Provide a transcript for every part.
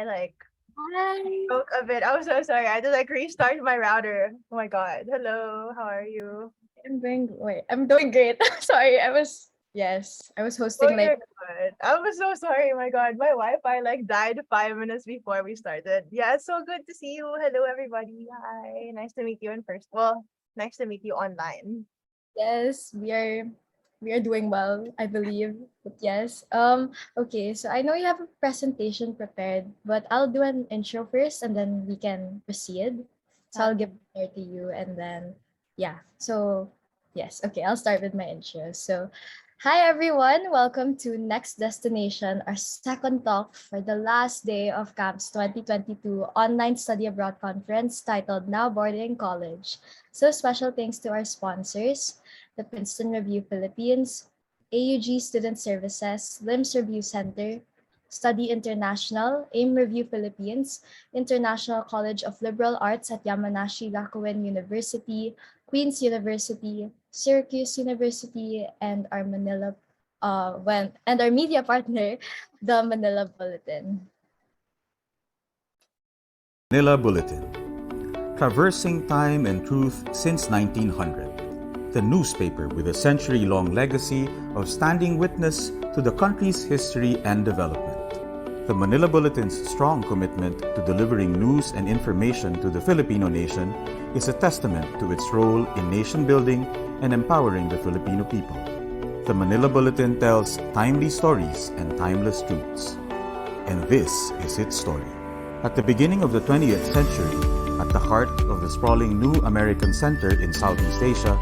I Hi. broke a bit. I'm so sorry. I had to restart my router. Oh my god. Hello, how are you? I'm doing great. Sorry, I was Oh, hosting you're good. I was so sorry. My god, my Wi-Fi died 5 minutes before we started. Yeah, it's so good to see you. Hello, everybody. Hi. Nice to meet you in person. Well, nice to meet you online. yes, we are doing well, I believe. But yes. Okay, so I know you have a presentation prepared, but I'll do an intro first and then we can proceed. So I'll give Okay. the floor to you and then yeah. So yes, okay, I'll start with my intro. So hi everyone, welcome to Next Destination, our second talk for the last day of CAMP's 2022 online study abroad conference titled Now Boarding College. So special thanks to our sponsors, the Princeton Review Philippines, AUG Student Services, LIMS Review Center, Study International, AIM Review Philippines, International College of Liberal Arts at Yamanashi Gakuin University, Queen's University, Syracuse University, and our our media partner, the Manila Bulletin. Manila Bulletin, traversing time and truth since 1900. The newspaper with a century-long legacy of standing witness to the country's history and development. The Manila Bulletin's strong commitment to delivering news and information to the Filipino nation is a testament to its role in nation building and empowering the Filipino people. The Manila Bulletin tells timely stories and timeless truths. And this is its story. At the beginning of the 20th century, at the heart of the sprawling New American Center in Southeast Asia,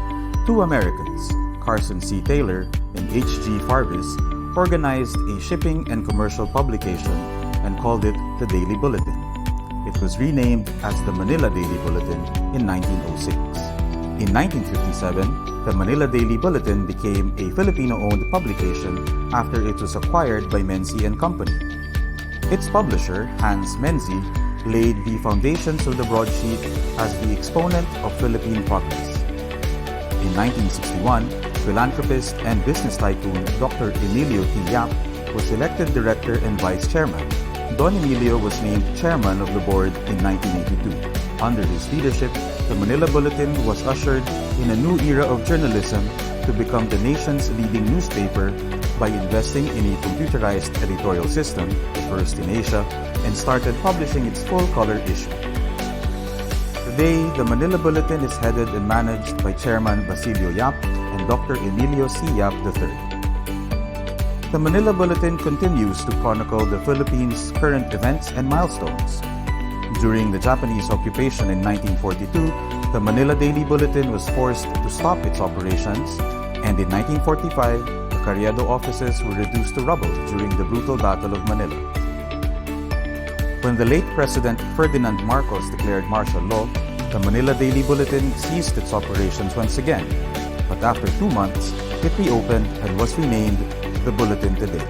two Americans, Carson C. Taylor and H.G. Farvis, organized a shipping and commercial publication and called it the Daily Bulletin. It was renamed as the Manila Daily Bulletin in 1906. In 1957, the Manila Daily Bulletin became a Filipino-owned publication after it was acquired by Menzi and Company. Its publisher, Hans Menzi, laid the foundations of the broadsheet as the exponent of Philippine progress. In 1961, philanthropist and business tycoon Dr. Emilio T. Yap was elected director and vice chairman. Don Emilio was named chairman of the board in 1982. Under his leadership, the Manila Bulletin was ushered in a new era of journalism to become the nation's leading newspaper by investing in a computerized editorial system, the first in Asia, and started publishing its full-color issue. Today, the Manila Bulletin is headed and managed by Chairman Basilio Yap and Dr. Emilio C. Yap III. The Manila Bulletin continues to chronicle the Philippines' current events and milestones. During the Japanese occupation in 1942, the Manila Daily Bulletin was forced to stop its operations, and in 1945, the Carriedo offices were reduced to rubble during the brutal Battle of Manila. When the late President Ferdinand Marcos declared martial law, the Manila Daily Bulletin ceased its operations once again, but after 2 months, it reopened and was renamed the Bulletin Today.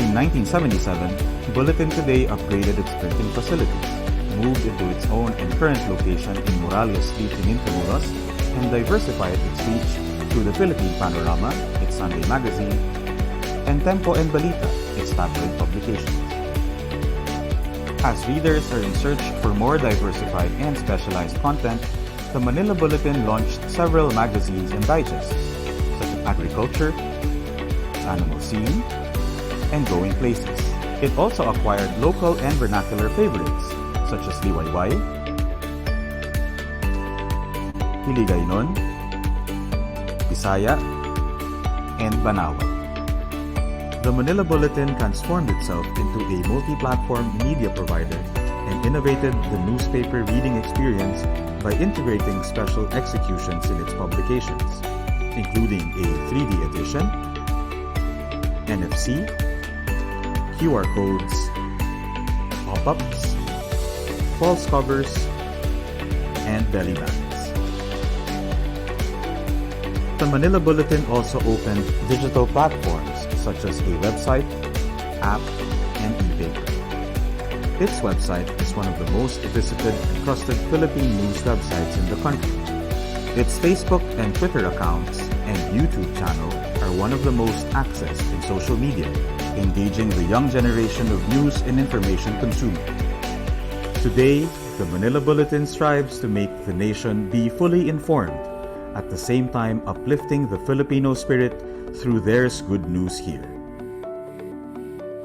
In 1977, Bulletin Today upgraded its printing facilities, moved into its own and current location in Moralia Street in Intramuros, and diversified its reach through the Philippine Panorama, its Sunday magazine, and Tempo and Balita, its tabloid publications. As readers are in search for more diversified and specialized content, the Manila Bulletin launched several magazines and digests, such as Agriculture, Animal Scene, and Going Places. It also acquired local and vernacular favorites, such as Liwayway, Hiligaynon, Bisaya, and Banawa. The Manila Bulletin transformed itself into a multi-platform media provider and innovated the newspaper reading experience by integrating special executions in its publications, including a 3D edition, NFC, QR codes, pop-ups, false covers, and belly bands. The Manila Bulletin also opened digital platforms such as a website, app, and e-paper. Its website is one of the most visited and trusted Philippine news websites in the country. Its Facebook and Twitter accounts and YouTube channel are one of the most accessed in social media, engaging the young generation of news and information consumers. Today, the Manila Bulletin strives to make the nation be fully informed, at the same time uplifting the Filipino spirit through There's Good News Here.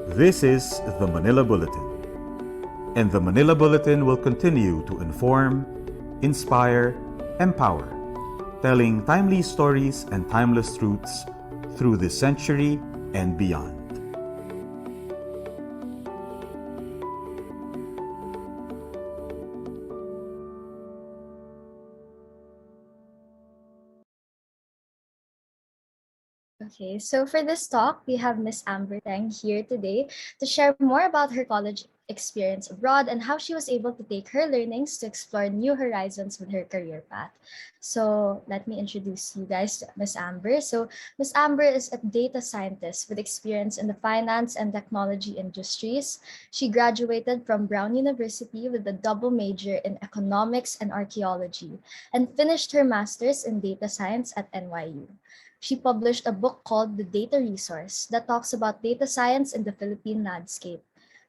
This is the Manila Bulletin. And the Manila Bulletin will continue to inform, inspire, empower, telling timely stories and timeless truths through this century and beyond. Okay, so for this talk, we have Miss Amber Teng here today to share more about her college experience abroad and how she was able to take her learnings to explore new horizons with her career path. So let me introduce you guys to Miss Amber. So Miss Amber is a data scientist with experience in the finance and technology industries. She graduated from Brown University with a double major in economics and archaeology and finished her master's in data science at NYU. She published a book called The Data Resource that talks about data science in the Philippine landscape.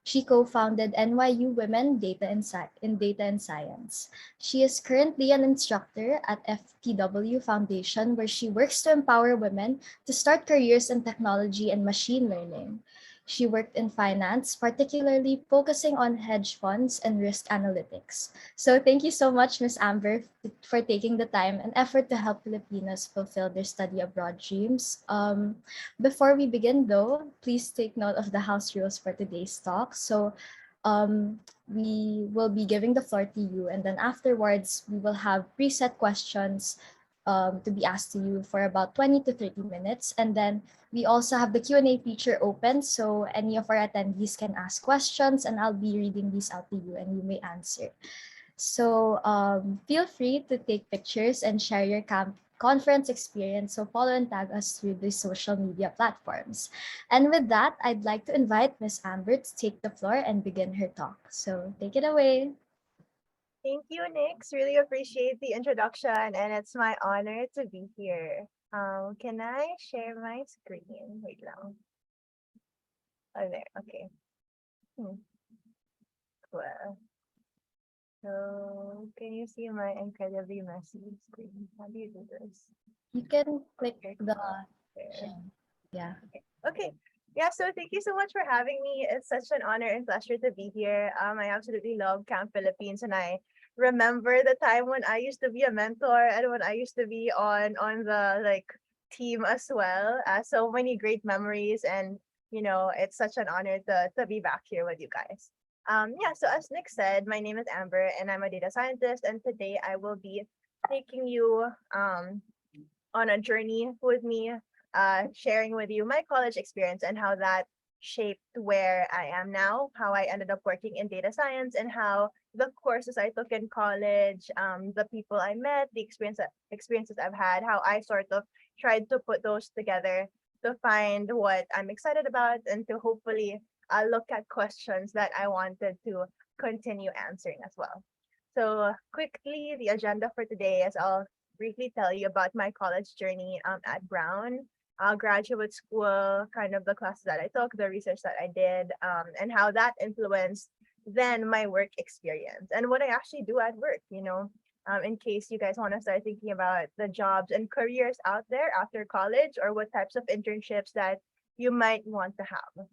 She co-founded NYU Women in Data and Science. She is currently an instructor at FTW Foundation, where she works to empower women to start careers in technology and machine learning. She worked in finance, particularly focusing on hedge funds and risk analytics. So thank you so much, Ms. Amber, for taking the time and effort to help Filipinos fulfill their study abroad dreams. Before we begin, though, please take note of the house rules for today's talk. So we will be giving the floor to you, and then afterwards, we will have preset questions to be asked to you for about 20 to 30 minutes. And then we also have the Q&A feature open, so any of our attendees can ask questions, and I'll be reading these out to you, and you may answer. So feel free to take pictures and share your conference experience. So follow and tag us through the social media platforms. And with that, I'd like to invite Ms. Amber to take the floor and begin her talk. So take it away. Thank you, Nix. Really appreciate the introduction, and it's my honor to be here. Can I share my screen? Wait lang. Oh, there. Okay. Cool. So, can you see my incredibly messy screen? How do you do this? You can click Okay, the there. yeah. Okay. Yeah, so thank you so much for having me. It's such an honor and pleasure to be here. I absolutely love Camp Philippines, and I remember the time when I used to be a mentor and when I used to be on the like team as well. So many great memories, and it's such an honor to be back here with you guys. Yeah, so as Nick said, my name is Amber and I'm a data scientist, and today I will be taking you on a journey with me, sharing with you my college experience and how that shaped where I am now, how I ended up working in data science, and how the courses I took in college, the people I met, the experiences I've had, how I sort of tried to put those together to find what I'm excited about and to hopefully look at questions that I wanted to continue answering as well. So quickly, the agenda for today is I'll briefly tell you about my college journey at Brown, graduate school, kind of the classes that I took, the research that I did, and how that influenced then my work experience and what I actually do at work, in case you guys want to start thinking about the jobs and careers out there after college, or what types of internships that you might want to have.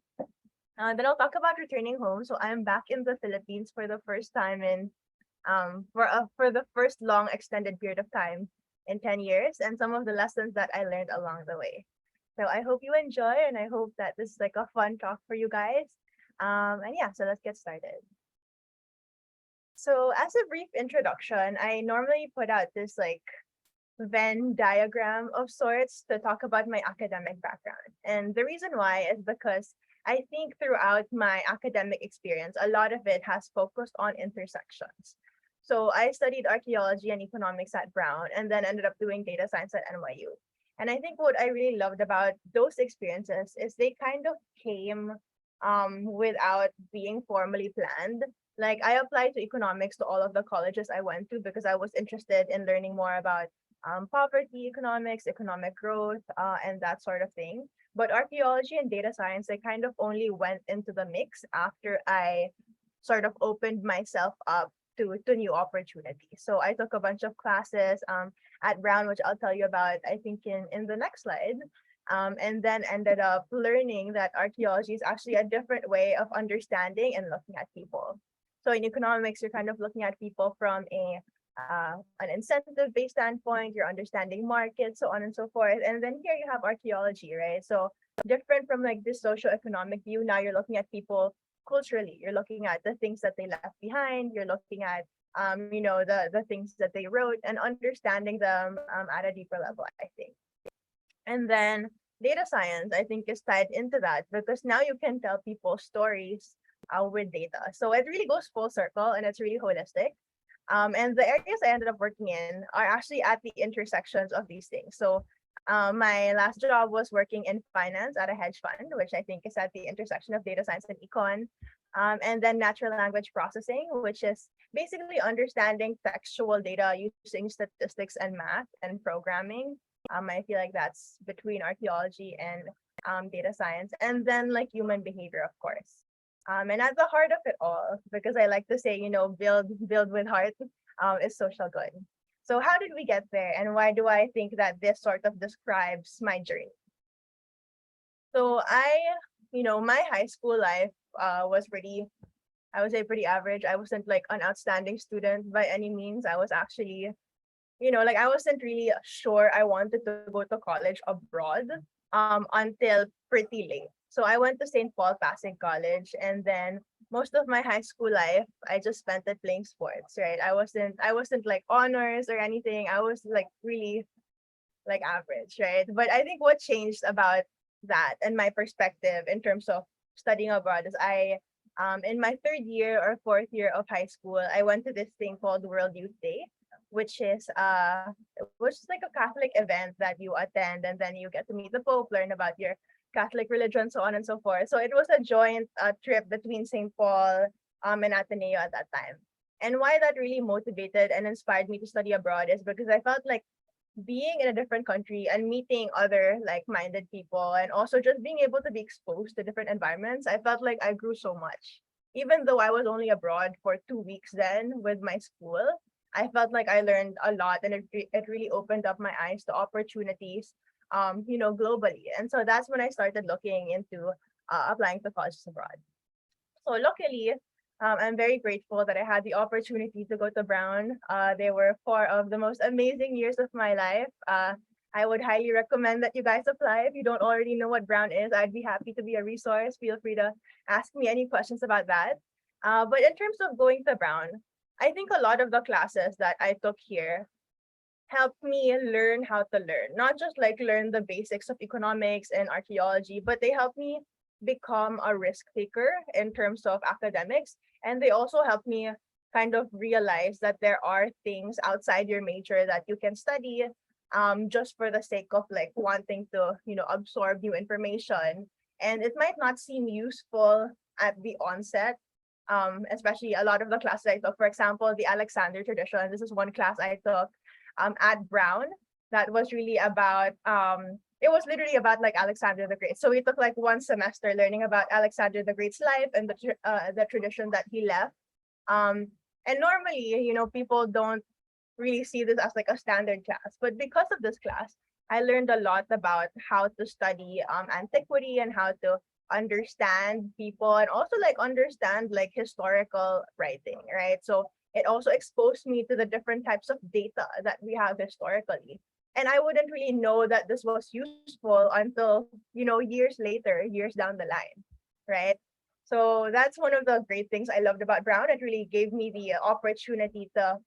Then I'll talk about returning home. So I'm back in the Philippines for the first time in for the first long extended period of time in 10 years, and some of the lessons that I learned along the way. So I hope you enjoy, and I hope that this is like a fun talk for you guys. And yeah, so let's get started. So as a brief introduction, I normally put out this like Venn diagram of sorts to talk about my academic background. And the reason why is because I think throughout my academic experience, a lot of it has focused on intersections. So I studied archaeology and economics at Brown, and then ended up doing data science at NYU. And I think what I really loved about those experiences is they kind of came without being formally planned. Like I applied to economics to all of the colleges I went to because I was interested in learning more about poverty economics, economic growth, and that sort of thing. But archaeology and data science, I kind of only went into the mix after I sort of opened myself up to new opportunities. So I took a bunch of classes at Brown, which I'll tell you about, I think, in the next slide. And then ended up learning that archaeology is actually a different way of understanding and looking at people. So in economics, you're kind of looking at people from an incentive-based standpoint, you're understanding markets, so on and so forth. And then here you have archaeology, right? So different from like this socioeconomic view, now you're looking at people culturally. You're looking at the things that they left behind. You're looking at the things that they wrote and understanding them at a deeper level, I think. And then data science, I think, is tied into that because now you can tell people stories with data. So it really goes full circle and it's really holistic. And the areas I ended up working in are actually at the intersections of these things. So my last job was working in finance at a hedge fund, which I think is at the intersection of data science and econ. And then natural language processing, which is basically understanding textual data using statistics and math and programming. I feel like that's between archaeology and data science, and then like human behavior, of course. And at the heart of it all, because I like to say, build with heart, is social good. So how did we get there, and why do I think that this sort of describes my journey? So my high school life was pretty, I would say, pretty average. I wasn't like an outstanding student by any means. I was actually, like I wasn't really sure I wanted to go to college abroad until pretty late. So I went to St. Paul Passing College, and then most of my high school life I just spent it playing sports, right? I wasn't like honors or anything. I was like really like average, right? But I think what changed about that and my perspective in terms of studying abroad is I in my third year or fourth year of high school, I went to this thing called World Youth Day, which is like a Catholic event that you attend, and then you get to meet the Pope, learn about your Catholic religion, so on and so forth. So it was a joint trip between St. Paul and Ateneo at that time. And why that really motivated and inspired me to study abroad is because I felt like being in a different country and meeting other like-minded people and also just being able to be exposed to different environments, I felt like I grew so much. Even though I was only abroad for 2 weeks then with my school, I felt like I learned a lot, and it really opened up my eyes to opportunities, globally. And so that's when I started looking into applying to colleges abroad. So luckily, I'm very grateful that I had the opportunity to go to Brown. They were 4 of the most amazing years of my life. I would highly recommend that you guys apply. If you don't already know what Brown is, I'd be happy to be a resource. Feel free to ask me any questions about that. But in terms of going to Brown, I think a lot of the classes that I took here helped me learn how to learn, not just like learn the basics of economics and archaeology, but they helped me become a risk taker in terms of academics. And they also helped me kind of realize that there are things outside your major that you can study just for the sake of like wanting to, absorb new information. And it might not seem useful at the onset, especially a lot of the classes I took. For example, the Alexander tradition. This is one class I took at Brown that was really about it was literally about like Alexander the Great. So we took like one semester learning about Alexander the Great's life and the tradition that he left. And normally, people don't really see this as like a standard class, but because of this class, I learned a lot about how to study antiquity and how to understand people and also like understand like historical writing, right? So it also exposed me to the different types of data that we have historically. And I wouldn't really know that this was useful until, years later, years down the line, right? So that's one of the great things I loved about Brown. It really gave me the opportunity to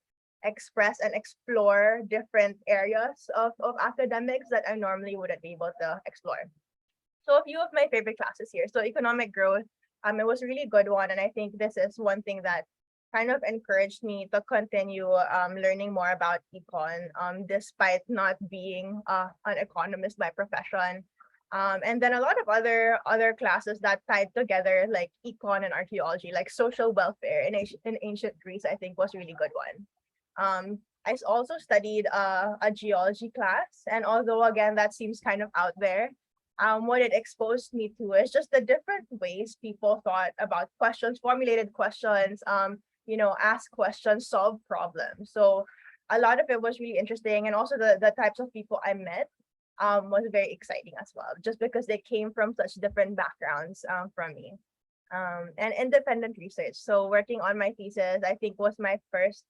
express and explore different areas of academics that I normally wouldn't be able to explore. So a few of my favorite classes here. So economic growth, it was a really good one. And I think this is one thing that kind of encouraged me to continue learning more about econ, despite not being an economist by profession. And then a lot of other classes that tied together like econ and archaeology, like social welfare in ancient Greece, I think was a really good one. I also studied a geology class, and although again that seems kind of out there, what it exposed me to is just the different ways people thought about questions, formulated questions, ask questions, solve problems. So a lot of it was really interesting, and also the types of people I met was very exciting as well, just because they came from such different backgrounds from me. And independent research. So working on my thesis, I think was my first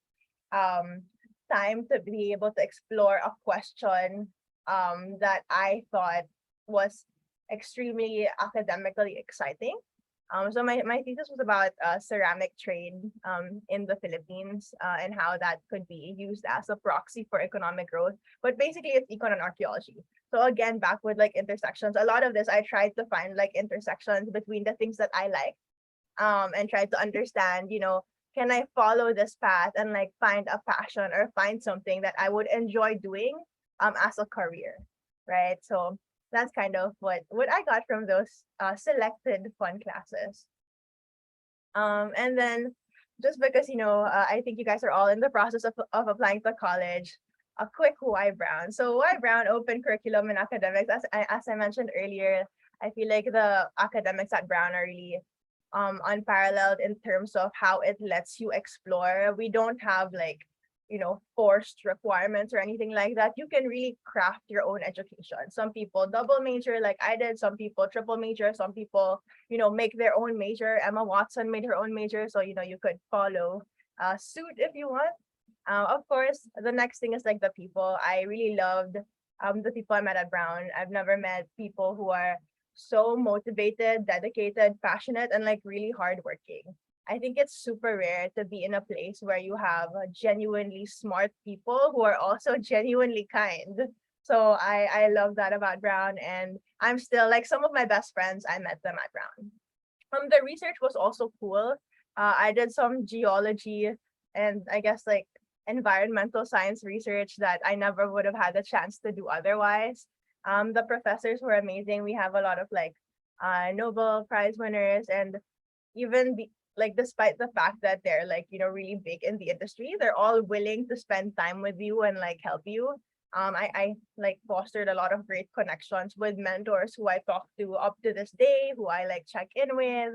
um, time to be able to explore a question that I thought was extremely academically exciting. So my thesis was about ceramic trade in the Philippines and how that could be used as a proxy for economic growth. But basically, it's econ and archaeology. So again, back with like intersections, a lot of this I tried to find like intersections between the things that I like and tried to understand, can I follow this path and like find a passion or find something that I would enjoy doing as a career, right? So that's kind of what I got from those selected fun classes. And then just because I think you guys are all in the process of applying to college, a quick why Brown. So why Brown open curriculum and academics, as I mentioned earlier, I feel like the academics at Brown are really unparalleled in terms of how it lets you explore. We don't have like forced requirements or anything like that. You can really craft your own education. Some people double major like I did, some people triple major, some people make their own major. Emma Watson made her own major, so you could follow suit if you want. Of course, the next thing is like the people. I really loved the people I met at Brown. I've never met people who are so motivated, dedicated, passionate, and like really hardworking. I think it's super rare to be in a place where you have genuinely smart people who are also genuinely kind. So I love that about Brown, and I'm still like some of my best friends. I met them at Brown. The research was also cool. I did some geology and I guess like environmental science research that I never would have had the chance to do otherwise. The professors were amazing. We have a lot of like Nobel Prize winners, and even like despite the fact that they're like really big in the industry, they're all willing to spend time with you and like help you. I like fostered a lot of great connections with mentors who I talk to up to this day, who I like check in with,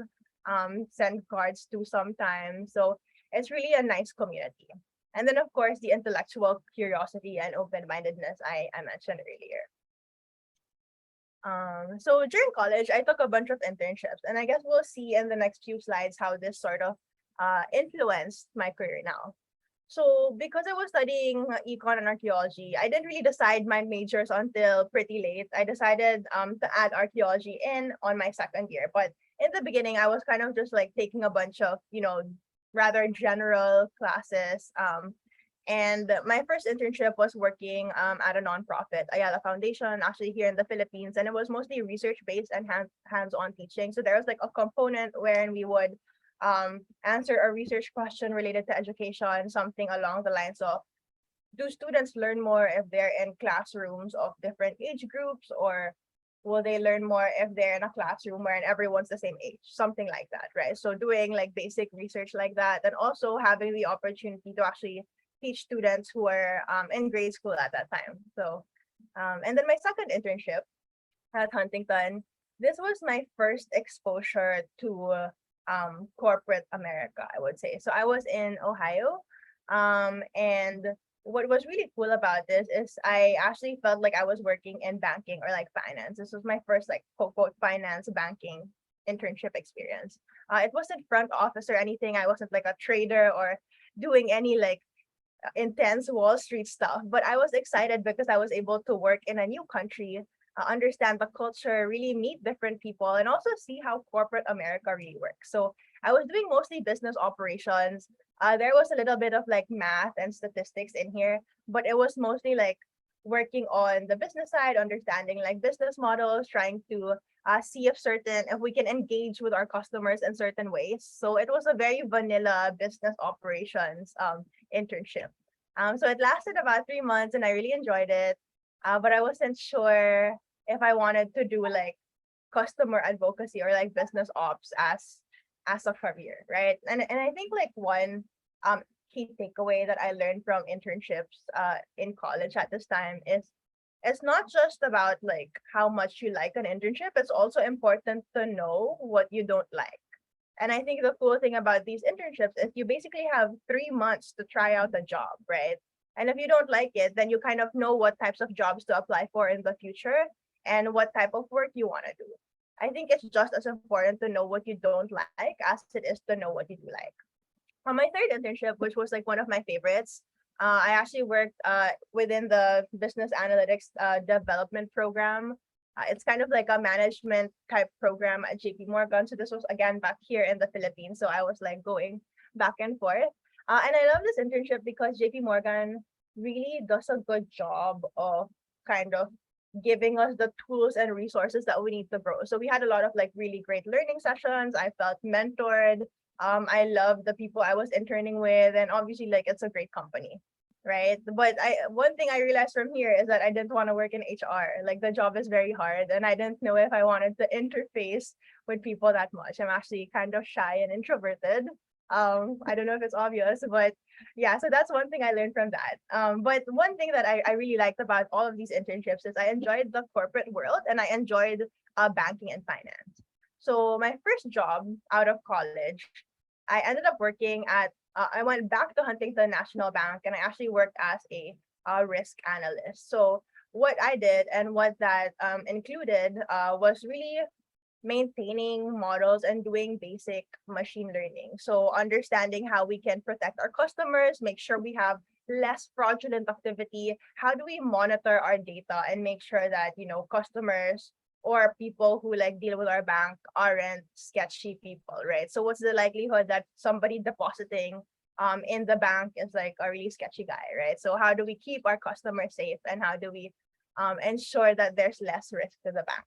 send cards to sometimes. So it's really a nice community. And then of course the intellectual curiosity and open-mindedness I mentioned earlier. So during college, I took a bunch of internships, and I guess we'll see in the next few slides how this sort of influenced my career now. So because I was studying econ and archaeology, I didn't really decide my majors until pretty late. I decided to add archaeology in on my second year, but in the beginning, I was kind of just like taking a bunch of rather general classes. And my first internship was working at a nonprofit, Ayala Foundation, actually here in the Philippines. And it was mostly research-based and hands-on teaching. So there was like a component wherein we would answer a research question related to education, something along the lines of, do students learn more if they're in classrooms of different age groups, or will they learn more if they're in a classroom wherein everyone's the same age, something like that, right? So doing like basic research like that, and also having the opportunity to actually teach students who are in grade school at that time. So, and then my second internship at Huntington, this was my first exposure to corporate America, I would say. So I was in Ohio, and what was really cool about this is I actually felt like I was working in banking or like finance. This was my first like quote quote finance banking internship experience. It wasn't front office or anything. I wasn't like a trader or doing any like intense Wall Street stuff, but I was excited because I was able to work in a new country, understand the culture, really meet different people, and also see how corporate America really works. So I was doing mostly business operations. There was a little bit of like math and statistics in here, but it was mostly like working on the business side, understanding like business models, trying to see if we can engage with our customers in certain ways. So it was a very vanilla business operations internship. So it lasted about 3 months, and I really enjoyed it. But I wasn't sure if I wanted to do like customer advocacy or like business ops as a career, right? And I think like one key takeaway that I learned from internships in college at this time is it's not just about like how much you like an internship. It's also important to know what you don't like. And I think the cool thing about these internships is you basically have 3 months to try out the job, right? And if you don't like it, then you kind of know what types of jobs to apply for in the future and what type of work you want to do. I think it's just as important to know what you don't like as it is to know what you do like. On my third internship, which was like one of my favorites, I actually worked within the business analytics development program. It's kind of like a management type program at JP Morgan. So this was again back here in the Philippines. So I was like going back and forth. And I love this internship because JP Morgan really does a good job of kind of giving us the tools and resources that we need to grow. So we had a lot of like really great learning sessions. I felt mentored. I love the people I was interning with, and obviously like it's a great company, right? But I one thing I realized from here is that I didn't want to work in HR. Like the job is very hard, and I didn't know if I wanted to interface with people that much. I'm actually kind of shy and introverted. I don't know if it's obvious, but yeah, so that's one thing I learned from that. But one thing that I really liked about all of these internships is I enjoyed the corporate world and I enjoyed banking and finance. So my first job out of college, I ended up working at I went back to Huntington National Bank and I actually worked as a risk analyst. So what I did and what that included was really maintaining models and doing basic machine learning. So understanding how we can protect our customers, make sure we have less fraudulent activity. How do we monitor our data and make sure that, customers or people who like deal with our bank aren't sketchy people, right? So what's the likelihood that somebody depositing in the bank is like a really sketchy guy, right? So how do we keep our customers safe and how do we ensure that there's less risk to the bank?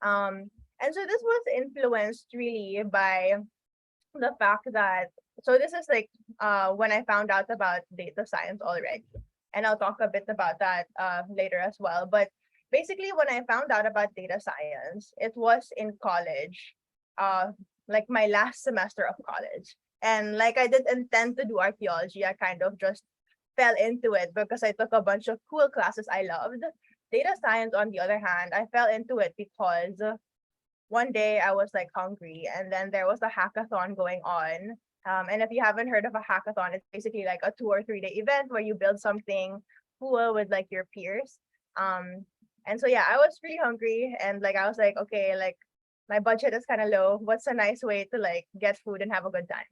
Um, and so this was influenced really by the fact that so this is like when I found out about data science already. And I'll talk a bit about that later as well. But basically when I found out about data science, it was in college, uh, like my last semester of college. And like I didn't intend to do archaeology, I kind of just fell into it because I took a bunch of cool classes I loved. Data science, on the other hand, I fell into it because one day I was like hungry and then there was a hackathon going on. And if you haven't heard of a hackathon, it's basically like a 2 or 3 day event where you build something cool with like your peers. And so yeah, I was really hungry and like I was like, okay, like my budget is kind of low. What's a nice way to like get food and have a good time?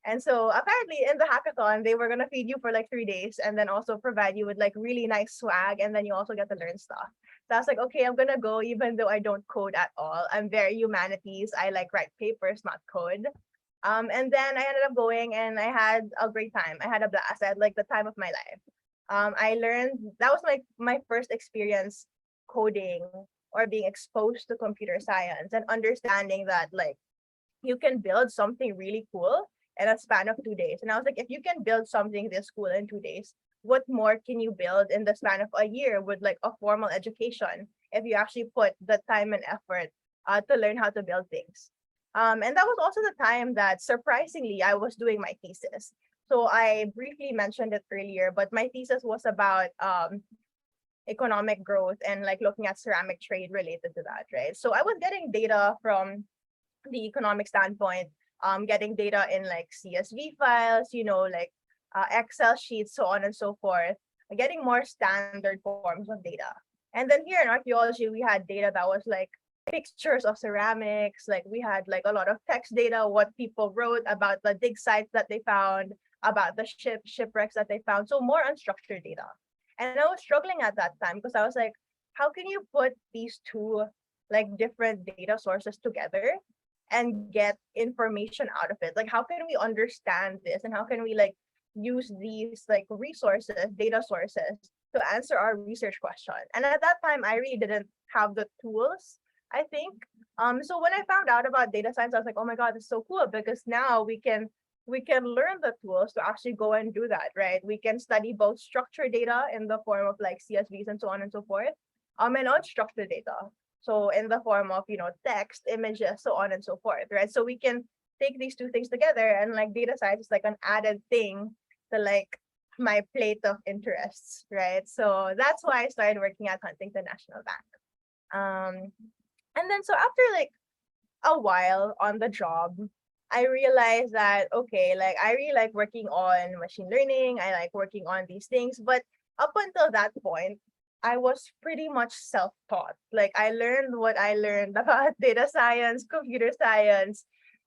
And so apparently in the hackathon, they were gonna feed you for like 3 days and then also provide you with like really nice swag and then you also get to learn stuff. So I was like, okay, I'm gonna go even though I don't code at all. I'm very humanities. I like write papers, not code. And then I ended up going and I had a great time. I had a blast. I had like the time of my life. I learned that was my first experience coding or being exposed to computer science and understanding that like you can build something really cool in a span of 2 days. And I was like, if you can build something this cool in 2 days, what more can you build in the span of a year with like a formal education if you actually put the time and effort to learn how to build things? And that was also the time that surprisingly I was doing my thesis. So I briefly mentioned it earlier, but my thesis was about economic growth and like looking at ceramic trade related to that, right? So I was getting data from the economic standpoint, getting data in like CSV files, like Excel sheets, so on and so forth, getting more standard forms of data. And then here in archaeology, we had data that was like pictures of ceramics, like we had like a lot of text data, what people wrote about the dig sites that they found, about the shipwrecks that they found. So more unstructured data. And I was struggling at that time because I was like, how can you put these two like different data sources together and get information out of it? Like, how can we understand this and how can we like use these like resources, data sources to answer our research question? And at that time, I really didn't have the tools, I think. So when I found out about data science, I was like, oh my God, this is so cool because now we can learn the tools to actually go and do that, right? We can study both structured data in the form of like CSVs and so on and so forth, and unstructured data. So in the form of, text, images, so on and so forth, right? So we can take these two things together and like data science is like an added thing to like my plate of interests, right? So that's why I started working at Huntington National Bank. Um, and then so after like a while on the job, I realized that okay, like I really like working on machine learning. I like working on these things, but up until that point, I was pretty much self-taught. Like I learned what I learned about data science, computer science,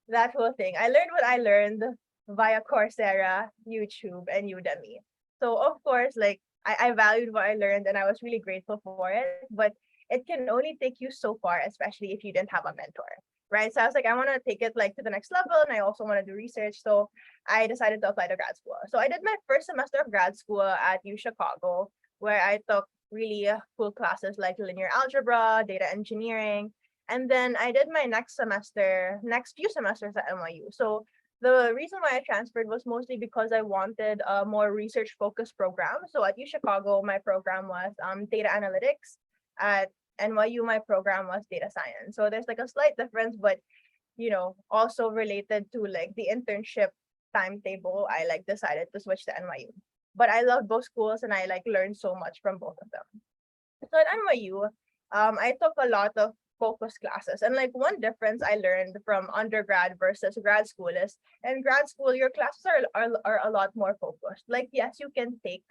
that whole thing. I learned what I learned via Coursera, YouTube, and Udemy. So of course, like I valued what I learned and I was really grateful for it, but it can only take you so far, especially if you didn't have a mentor, right? So I was like, I want to take it like to the next level, and I also want to do research. So I decided to apply to grad school. So I did my first semester of grad school at U Chicago, where I took really cool classes like linear algebra, data engineering, and then I did my next few semesters at NYU. So the reason why I transferred was mostly because I wanted a more research focused program. So at U Chicago, my program was data analytics. At NYU, my program was data science. So there's like a slight difference, but also related to like the internship timetable, I like decided to switch to NYU. But I love both schools and I like learned so much from both of them. So at NYU, I took a lot of focus classes. And like one difference I learned from undergrad versus grad school is in grad school, your classes are a lot more focused. Like, yes, you can take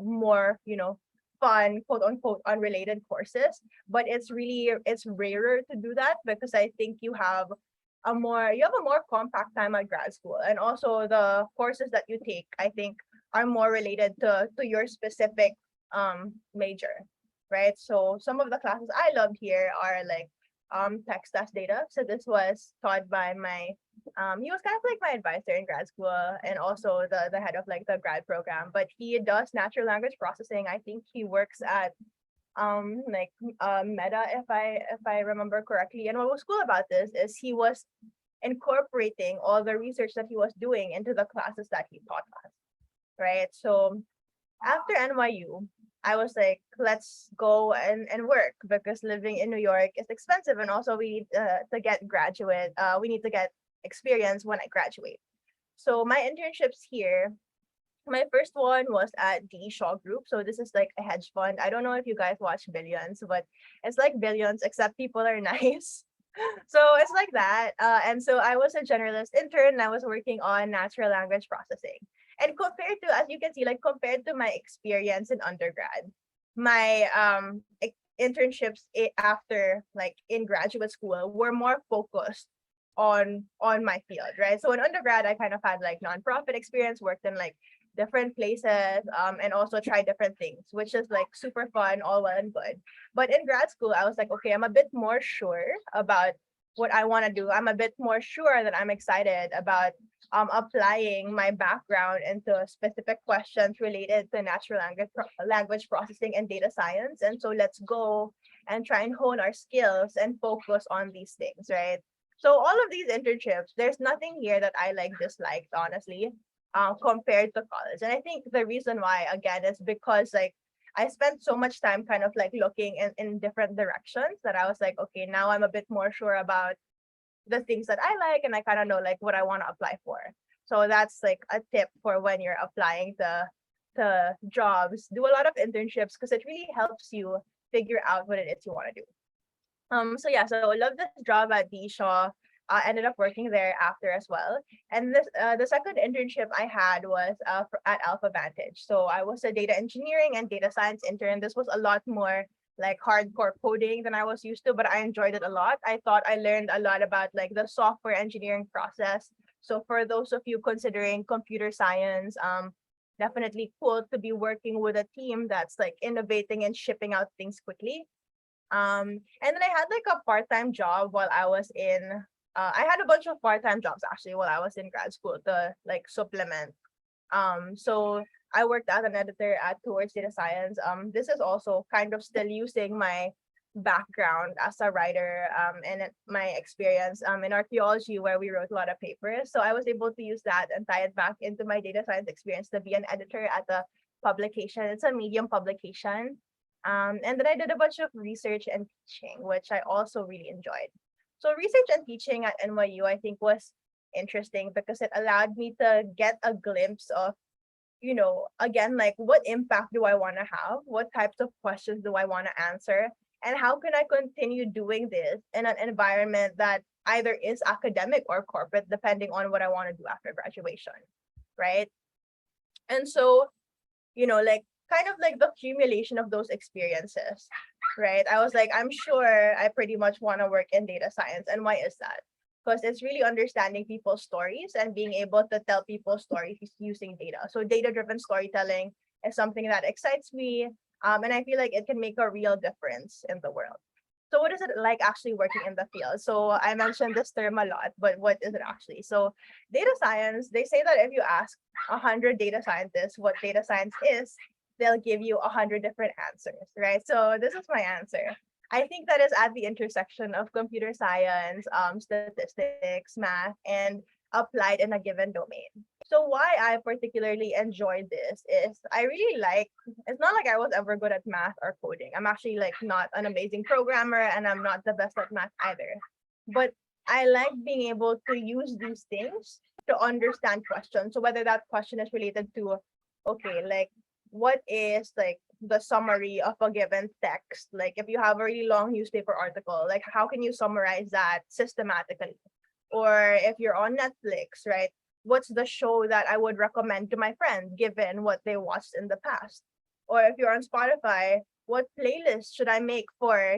more, fun, quote unquote, unrelated courses, but it's rarer to do that because I think you have a more compact time at grad school. And also the courses that you take, I think, are more related to your specific major, right? So some of the classes I loved here are like text as data. So this was taught by my he was kind of like my advisor in grad school and also the head of like the grad program, but he does natural language processing. I think he works at Meta, if I remember correctly. And what was cool about this is he was incorporating all the research that he was doing into the classes that he taught us, right? So after NYU, I was like, let's go and work because living in New York is expensive, and also we need we need to get experience when I graduate. So my internships here, my first one was at the Shaw Group. So this is like a hedge fund. I don't know if you guys watch Billions, but it's like Billions except people are nice. So it's like that. And so I was a generalist intern and I was working on natural language processing. And compared to, as you can see, like compared to my experience in undergrad, my internships after like in graduate school were more focused on my field, right? So in undergrad, I kind of had like nonprofit experience, worked in like different places, and also tried different things, which is like super fun, all well and good. But in grad school, I was like, okay, I'm a bit more sure about what I want to do. I'm a bit more sure that I'm excited about applying my background into specific questions related to natural language processing and data science. And so let's go and try and hone our skills and focus on these things, right? So all of these internships, there's nothing here that I like disliked, honestly, compared to college. And I think the reason why, again, is because like I spent so much time kind of like looking in different directions that I was like, okay, now I'm a bit more sure about the things that I like and I kind of know like what I want to apply for. So that's like a tip for when you're applying to jobs. Do a lot of internships because it really helps you figure out what it is you want to do. So yeah, so I love this job at D Shaw. Ended up working there after as well. And the second internship I had was at Alpha Vantage. So I was a data engineering and data science intern. This was a lot more like hardcore coding than I was used to, but I enjoyed it a lot. I thought I learned a lot about like the software engineering process. So for those of you considering computer science, definitely cool to be working with a team that's like innovating and shipping out things quickly. And then I had like a part-time job while I was in I had a bunch of part-time jobs actually while I was in grad school to like supplement. So I worked as an editor at Towards Data Science. This is also kind of still using my background as a writer and my experience in archaeology where we wrote a lot of papers. So I was able to use that and tie it back into my data science experience to be an editor at a publication. It's a Medium publication. And then I did a bunch of research and teaching, which I also really enjoyed. So research and teaching at NYU, I think, was interesting because it allowed me to get a glimpse of again, like what impact do I want to have? What types of questions do I want to answer? And how can I continue doing this in an environment that either is academic or corporate, depending on what I want to do after graduation, right? And so, like kind of like the accumulation of those experiences, right? I was like, I'm sure I pretty much want to work in data science. And why is that? Because it's really understanding people's stories and being able to tell people's stories using data. So data-driven storytelling is something that excites me. And I feel like it can make a real difference in the world. So what is it like actually working in the field? So I mentioned this term a lot, but what is it actually? So data science, they say that if you ask 100 data scientists what data science is, they'll give you 100 different answers, right? So this is my answer. I think that is at the intersection of computer science, statistics, math, and applied in a given domain. So why I particularly enjoyed this is I really like, it's not like I was ever good at math or coding. I'm actually like not an amazing programmer and I'm not the best at math either. But I like being able to use these things to understand questions. So whether that question is related to, okay, like what is like the summary of a given text? Like if you have a really long newspaper article, like how can you summarize that systematically? Or if you're on Netflix, right? What's the show that I would recommend to my friend given what they watched in the past? Or if you're on Spotify, what playlist should I make for,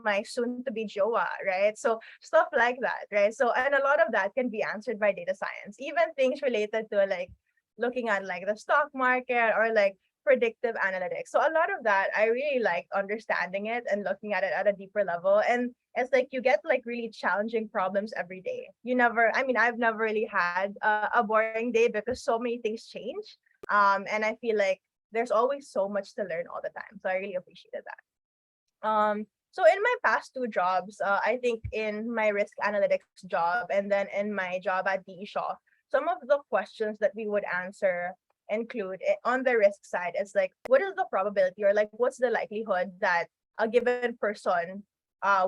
my soon to be Joa, right? So stuff like that, right? So, and a lot of that can be answered by data science, even things related to like looking at like the stock market or like predictive analytics. So a lot of that, I really like understanding it and looking at it at a deeper level. And it's like you get like really challenging problems every day. I've never really had a boring day because so many things change. And I feel like there's always so much to learn all the time. So I really appreciated that. So in my past two jobs, I think in my risk analytics job and then in my job at DE Shaw, some of the questions that we would answer include on the risk side, it's like what is the probability or like what's the likelihood that a given person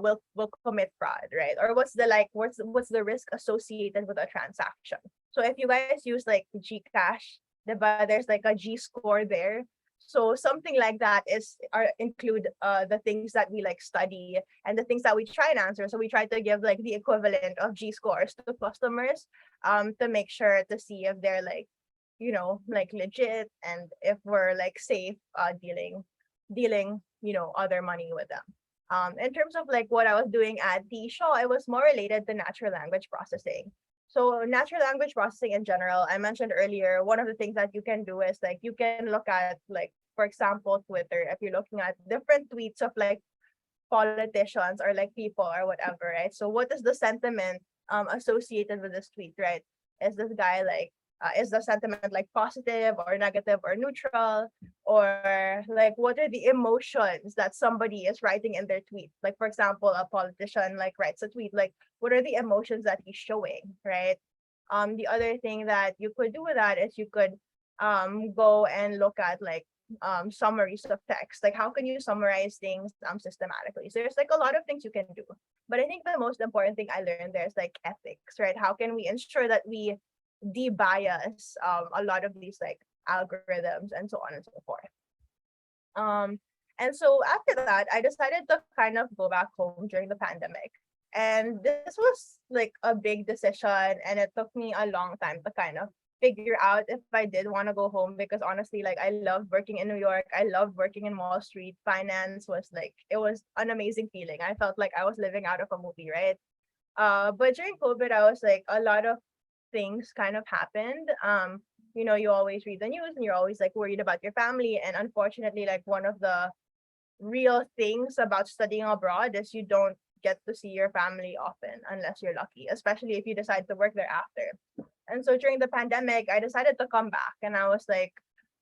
will commit fraud, right? Or what's the risk associated with a transaction? So if you guys use like Gcash, there's like a G score there. So something like that include the things that we like study and the things that we try and answer. So we try to give like the equivalent of G scores to customers to make sure to see if they're like like legit and if we're like safe dealing other money with them. In terms of like what I was doing at the show, it was more related to natural language processing. So natural language processing in general, I mentioned earlier, one of the things that you can do is like you can look at like, for example, Twitter, if you're looking at different tweets of like politicians or like people or whatever, right? So what is the sentiment associated with this tweet, right? Is this guy like is the sentiment like positive or negative or neutral, or like what are the emotions that somebody is writing in their tweet? Like for example, a politician like writes a tweet, like what are the emotions that he's showing, right? The other thing that you could do with that is you could go and look at like summaries of text, like how can you summarize things systematically. So there's like a lot of things you can do, but I think the most important thing I learned there is like ethics, right? How can we ensure that we de-bias a lot of these like algorithms and so on and so forth. And so after that, I decided to kind of go back home during the pandemic. And this was like a big decision, and it took me a long time to kind of figure out if I did want to go home, because honestly, like I love working in New York. I love working in Wall Street. Finance was like, it was an amazing feeling. I felt like I was living out of a movie, right? But during COVID, I was like, a lot of things kind of happened. You always read the news and you're always like worried about your family. And unfortunately, like one of the real things about studying abroad is you don't get to see your family often unless you're lucky, especially if you decide to work there after. And so during the pandemic, I decided to come back and I was like,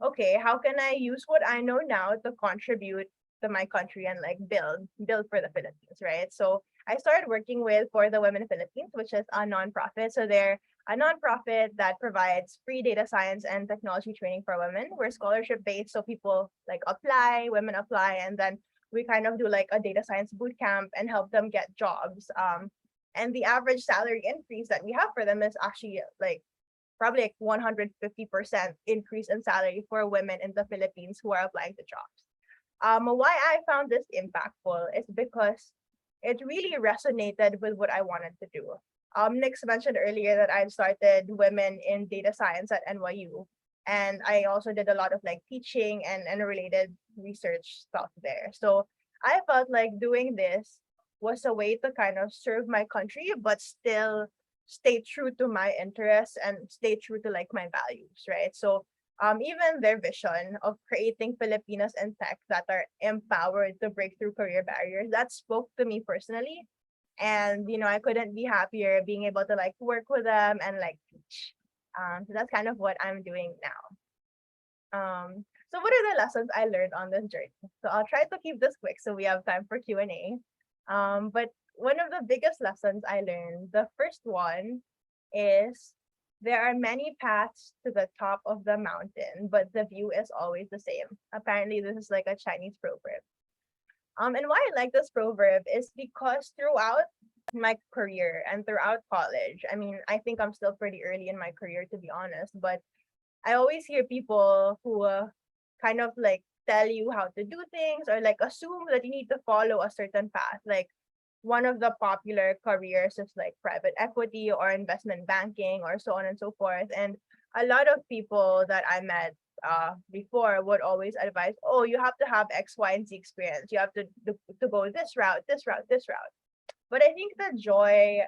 okay, how can I use what I know now to contribute to my country and like build for the Philippines, right? So I started working with For the Women Philippines, which is a nonprofit. So they're a nonprofit that provides free data science and technology training for women. We're scholarship based, so people like apply, women apply, and then we kind of do like a data science boot camp and help them get jobs. And the average salary increase that we have for them is actually like probably like 150% increase in salary for women in the Philippines who are applying to jobs. Why I found this impactful is because it really resonated with what I wanted to do. Nix mentioned earlier that I've started women in data science at NYU. And I also did a lot of like teaching and related research stuff there. So I felt like doing this was a way to kind of serve my country, but still stay true to my interests and stay true to like my values, right? So even their vision of creating Filipinas in tech that are empowered to break through career barriers, that spoke to me personally. And I couldn't be happier being able to like work with them and like teach. So that's kind of what I'm doing now. So what are the lessons I learned on this journey? So I'll try to keep this quick so we have time for Q&A. But one of the biggest lessons I learned, the first one is there are many paths to the top of the mountain, but the view is always the same. Apparently, this is like a Chinese proverb. And why I like this proverb is because throughout my career and throughout college, I mean, I think I'm still pretty early in my career to be honest, but I always hear people who kind of like tell you how to do things or like assume that you need to follow a certain path. Like one of the popular careers is like private equity or investment banking or so on and so forth. And a lot of people that I met before would always advise, oh, you have to have X, Y, and Z experience. You have to go this route, this route, this route. But I think the joy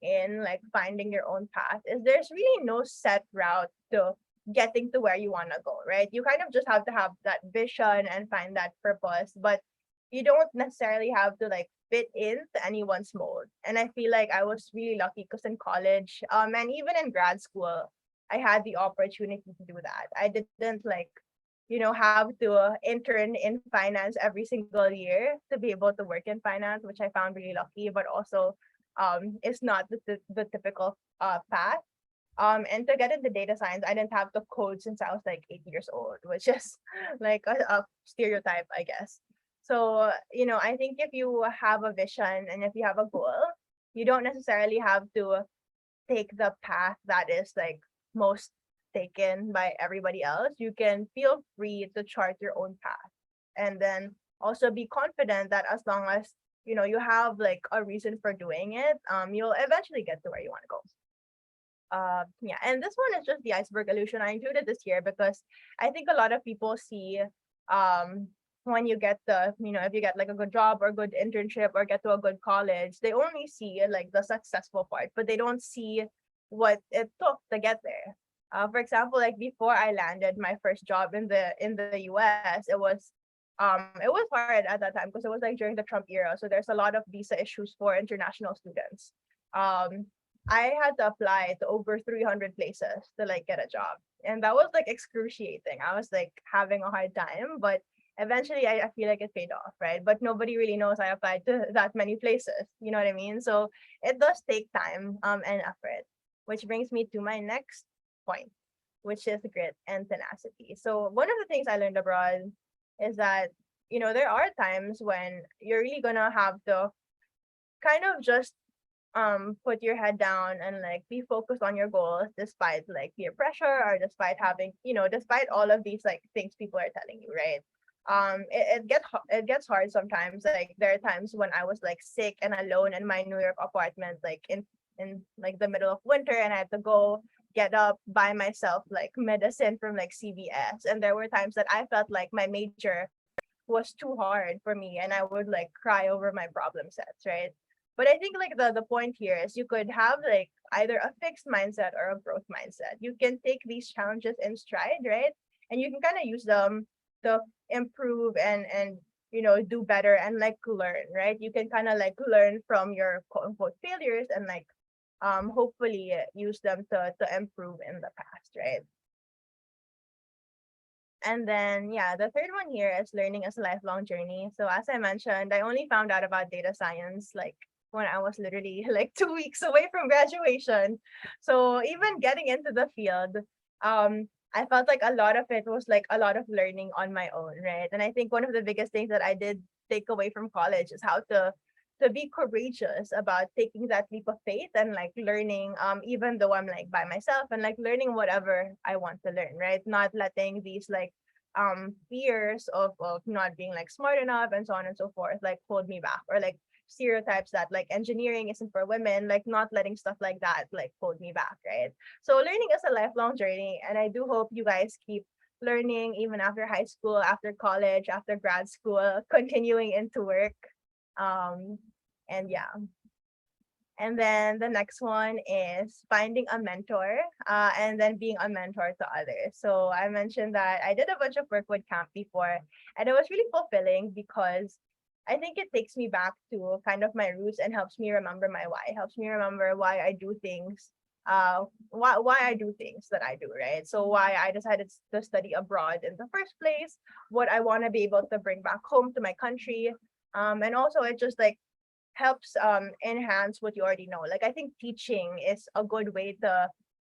in like finding your own path is there's really no set route to getting to where you want to go, right? You kind of just have to have that vision and find that purpose, but you don't necessarily have to like fit into anyone's mold. And I feel like I was really lucky because in college, and even in grad school, I had the opportunity to do that. I didn't like, have to intern in finance every single year to be able to work in finance, which I found really lucky, but also it's not the typical path. And to get into data science, I didn't have to code since I was like 8 years old, which is like a stereotype, I guess. So, I think if you have a vision and if you have a goal, you don't necessarily have to take the path that is like most taken by everybody else. You can feel free to chart your own path and then also be confident that as long as you have like a reason for doing it, you'll eventually get to where you want to go. Yeah, and this one is just the iceberg illusion. I included this here because I think a lot of people see when you get if you get like a good job or good internship or get to a good college, they only see like the successful part, but they don't see what it took to get there. For example, like before I landed my first job in the US, it was hard at that time because it was like during the Trump era, so there's a lot of visa issues for international students. Um, I had to apply to over 300 places to like get a job. And that was like excruciating. I was like having a hard time, but eventually I feel like it paid off, right? But nobody really knows I applied to that many places. You know what I mean? So it does take time and effort, which brings me to my next point, which is grit and tenacity. So one of the things I learned abroad is that, there are times when you're really gonna have to kind of just put your head down and like be focused on your goals despite like peer pressure or despite having despite all of these like things people are telling you, right? It gets hard sometimes. Like there are times when I was like sick and alone in my New York apartment, like in like the middle of winter, and I had to go get up by myself like medicine from like CVS. And there were times that I felt like my major was too hard for me and I would like cry over my problem sets, right? But I think like the point here is you could have like either a fixed mindset or a growth mindset. You can take these challenges in stride, right? And you can kind of use them to improve and do better and like learn, right? You can kind of like learn from your quote unquote failures and like hopefully use them to improve in the past, right? And then, yeah, the third one here is learning as a lifelong journey. So as I mentioned, I only found out about data science like when I was literally like 2 weeks away from graduation. So even getting into the field, I felt like a lot of it was like a lot of learning on my own, right? And I think one of the biggest things that I did take away from college is how to to be courageous about taking that leap of faith and like learning, even though I'm like by myself, and like learning whatever I want to learn, right? Not letting these like fears of not being like smart enough and so on and so forth like hold me back, or like stereotypes that like engineering isn't for women, like not letting stuff like that like hold me back, right? So learning is a lifelong journey, and I do hope you guys keep learning even after high school, after college, after grad school, continuing into work. um and yeah, and then the next one is finding a mentor, and then being a mentor to others. So I mentioned that I did a bunch of work with camp before, and it was really fulfilling because I think it takes me back to kind of my roots and helps me remember my why, helps me remember why I do things, why I do things that I do, right? So why I decided to study abroad in the first place, what I want to be able to bring back home to my country. And also it just like helps enhance what you already know. Like I think teaching is a good way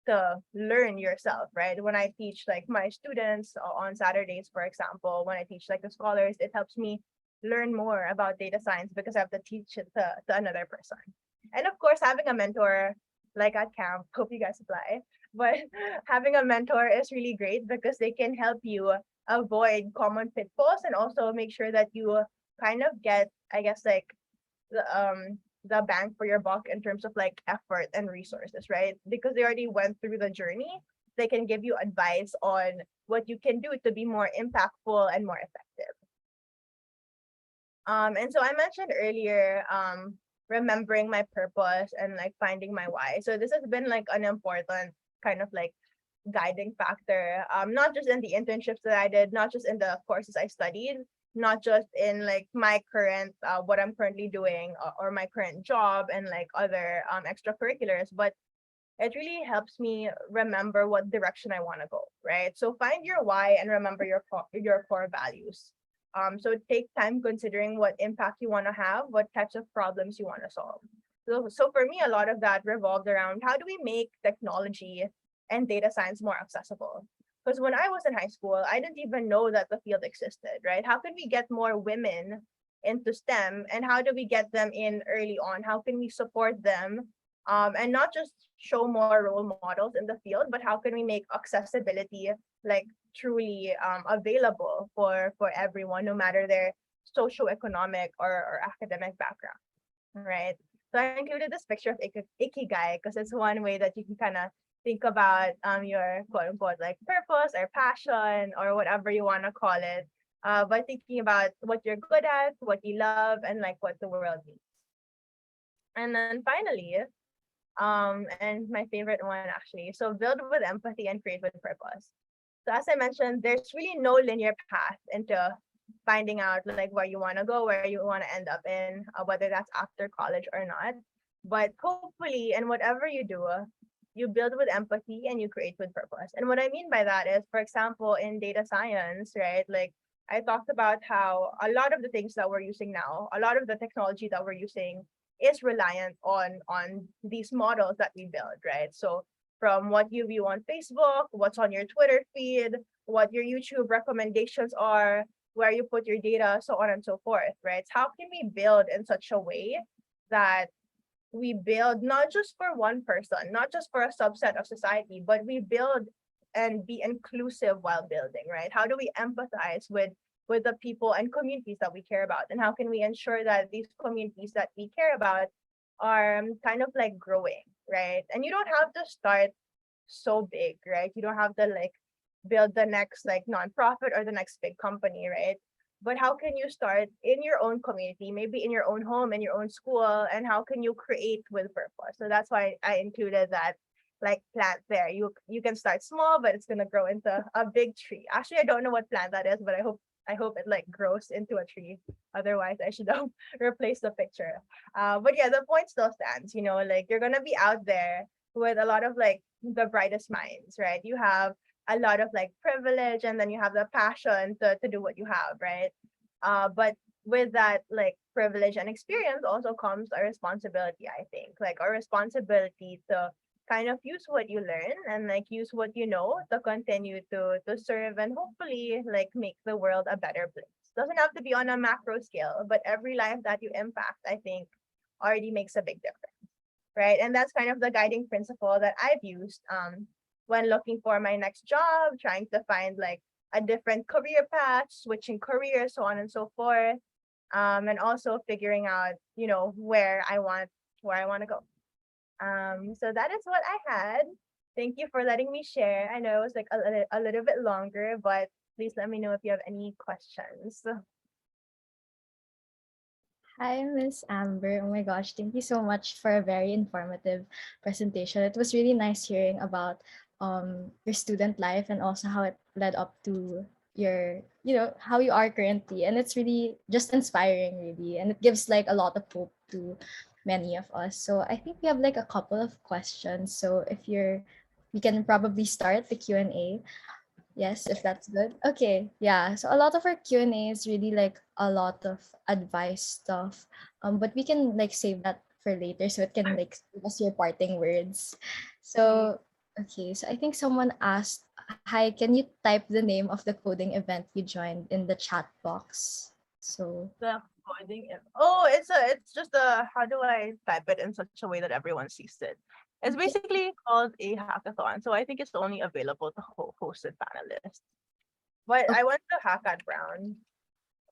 to learn yourself, right? When I teach like my students on Saturdays, for example, when I teach like the scholars, it helps me learn more about data science because I have to teach it to another person. And of course, having a mentor like at camp, hope you guys apply, but having a mentor is really great because they can help you avoid common pitfalls and also make sure that you kind of get, I guess, like the bang for your buck in terms of like effort and resources, right? Because they already went through the journey, they can give you advice on what you can do to be more impactful and more effective. And so I mentioned earlier, remembering my purpose and like finding my why. So this has been like an important kind of like guiding factor, not just in the internships that I did, not just in the courses I studied, not just in like my current what I'm currently doing, or my current job and like other extracurriculars, but it really helps me remember what direction I want to go, right? So find your why and remember your core values. So take time considering what impact you want to have, what types of problems you want to solve. So for me, a lot of that revolved around how do we make technology and data science more accessible? Because when I was in high school, I didn't even know that the field existed, right? How can we get more women into STEM, and how do we get them in early on? How can we support them, and not just show more role models in the field, but how can we make accessibility like truly available for everyone, no matter their socioeconomic or academic background, right? So I included this picture of ikigai because it's one way that you can kind of think about your quote unquote like purpose or passion or whatever you want to call it, by thinking about what you're good at, what you love, and like what the world needs. And then finally, and my favorite one actually, so build with empathy and create with purpose. So as I mentioned, there's really no linear path into finding out like where you want to go, where you want to end up in, whether that's after college or not. But hopefully, in whatever you do, you build with empathy and you create with purpose. And what I mean by that is, for example, in data science, right? Like I talked about how a lot of the things that we're using now, a lot of the technology that we're using is reliant on these models that we build, right? So from what you view on Facebook, what's on your Twitter feed, what your YouTube recommendations are, where you put your data, so on and so forth, right? So how can we build in such a way that we build not just for one person, not just for a subset of society, but we build and be inclusive while building, right? How do we empathize with the people and communities that we care about? And how can we ensure that these communities that we care about are kind of like growing, right? And you don't have to start so big, right? You don't have to like build the next like nonprofit or the next big company, right? But how can you start in your own community, maybe in your own home, in your own school, and how can you create with purpose? So that's why I included that like plant there. You can start small, but it's gonna grow into a big tree. Actually, I don't know what plant that is, but I hope it like grows into a tree. Otherwise, I should have replaced the picture. But yeah, the point still stands. You know, like you're gonna be out there with a lot of like the brightest minds, right? You have a lot of like privilege, and then you have the passion to do what you have, right? But with that like privilege and experience also comes a responsibility, I think, like a responsibility to kind of use what you learn and like use what you know to continue to serve and hopefully like make the world a better place. Doesn't have to be on a macro scale, but every life that you impact, I think already makes a big difference, right? And that's kind of the guiding principle that I've used when looking for my next job, trying to find like a different career path, switching careers, so on and so forth, and also figuring out, where I want to go. So that is what I had. Thank you for letting me share. I know it was like a little bit longer, but please let me know if you have any questions. Hi, Miss Amber. Oh my gosh, thank you so much for a very informative presentation. It was really nice hearing about your student life and also how it led up to your, how you are currently. And it's really just inspiring, really. And it gives like a lot of hope to many of us. So I think we have like a couple of questions. So we can probably start the Q&A. Yes, if that's good. Okay, yeah. So a lot of our Q&A is really like a lot of advice stuff. But we can like save that for later so it can like give us your parting words. Okay. So okay, so I think someone asked, "Hi, can you type the name of the coding event you joined in the chat box?" So The coding. Oh, it's just a how do I type it in such a way that everyone sees it? It's okay. basically called a hackathon, so I think it's only available to hosted panelists. But I went to Hackathon Brown.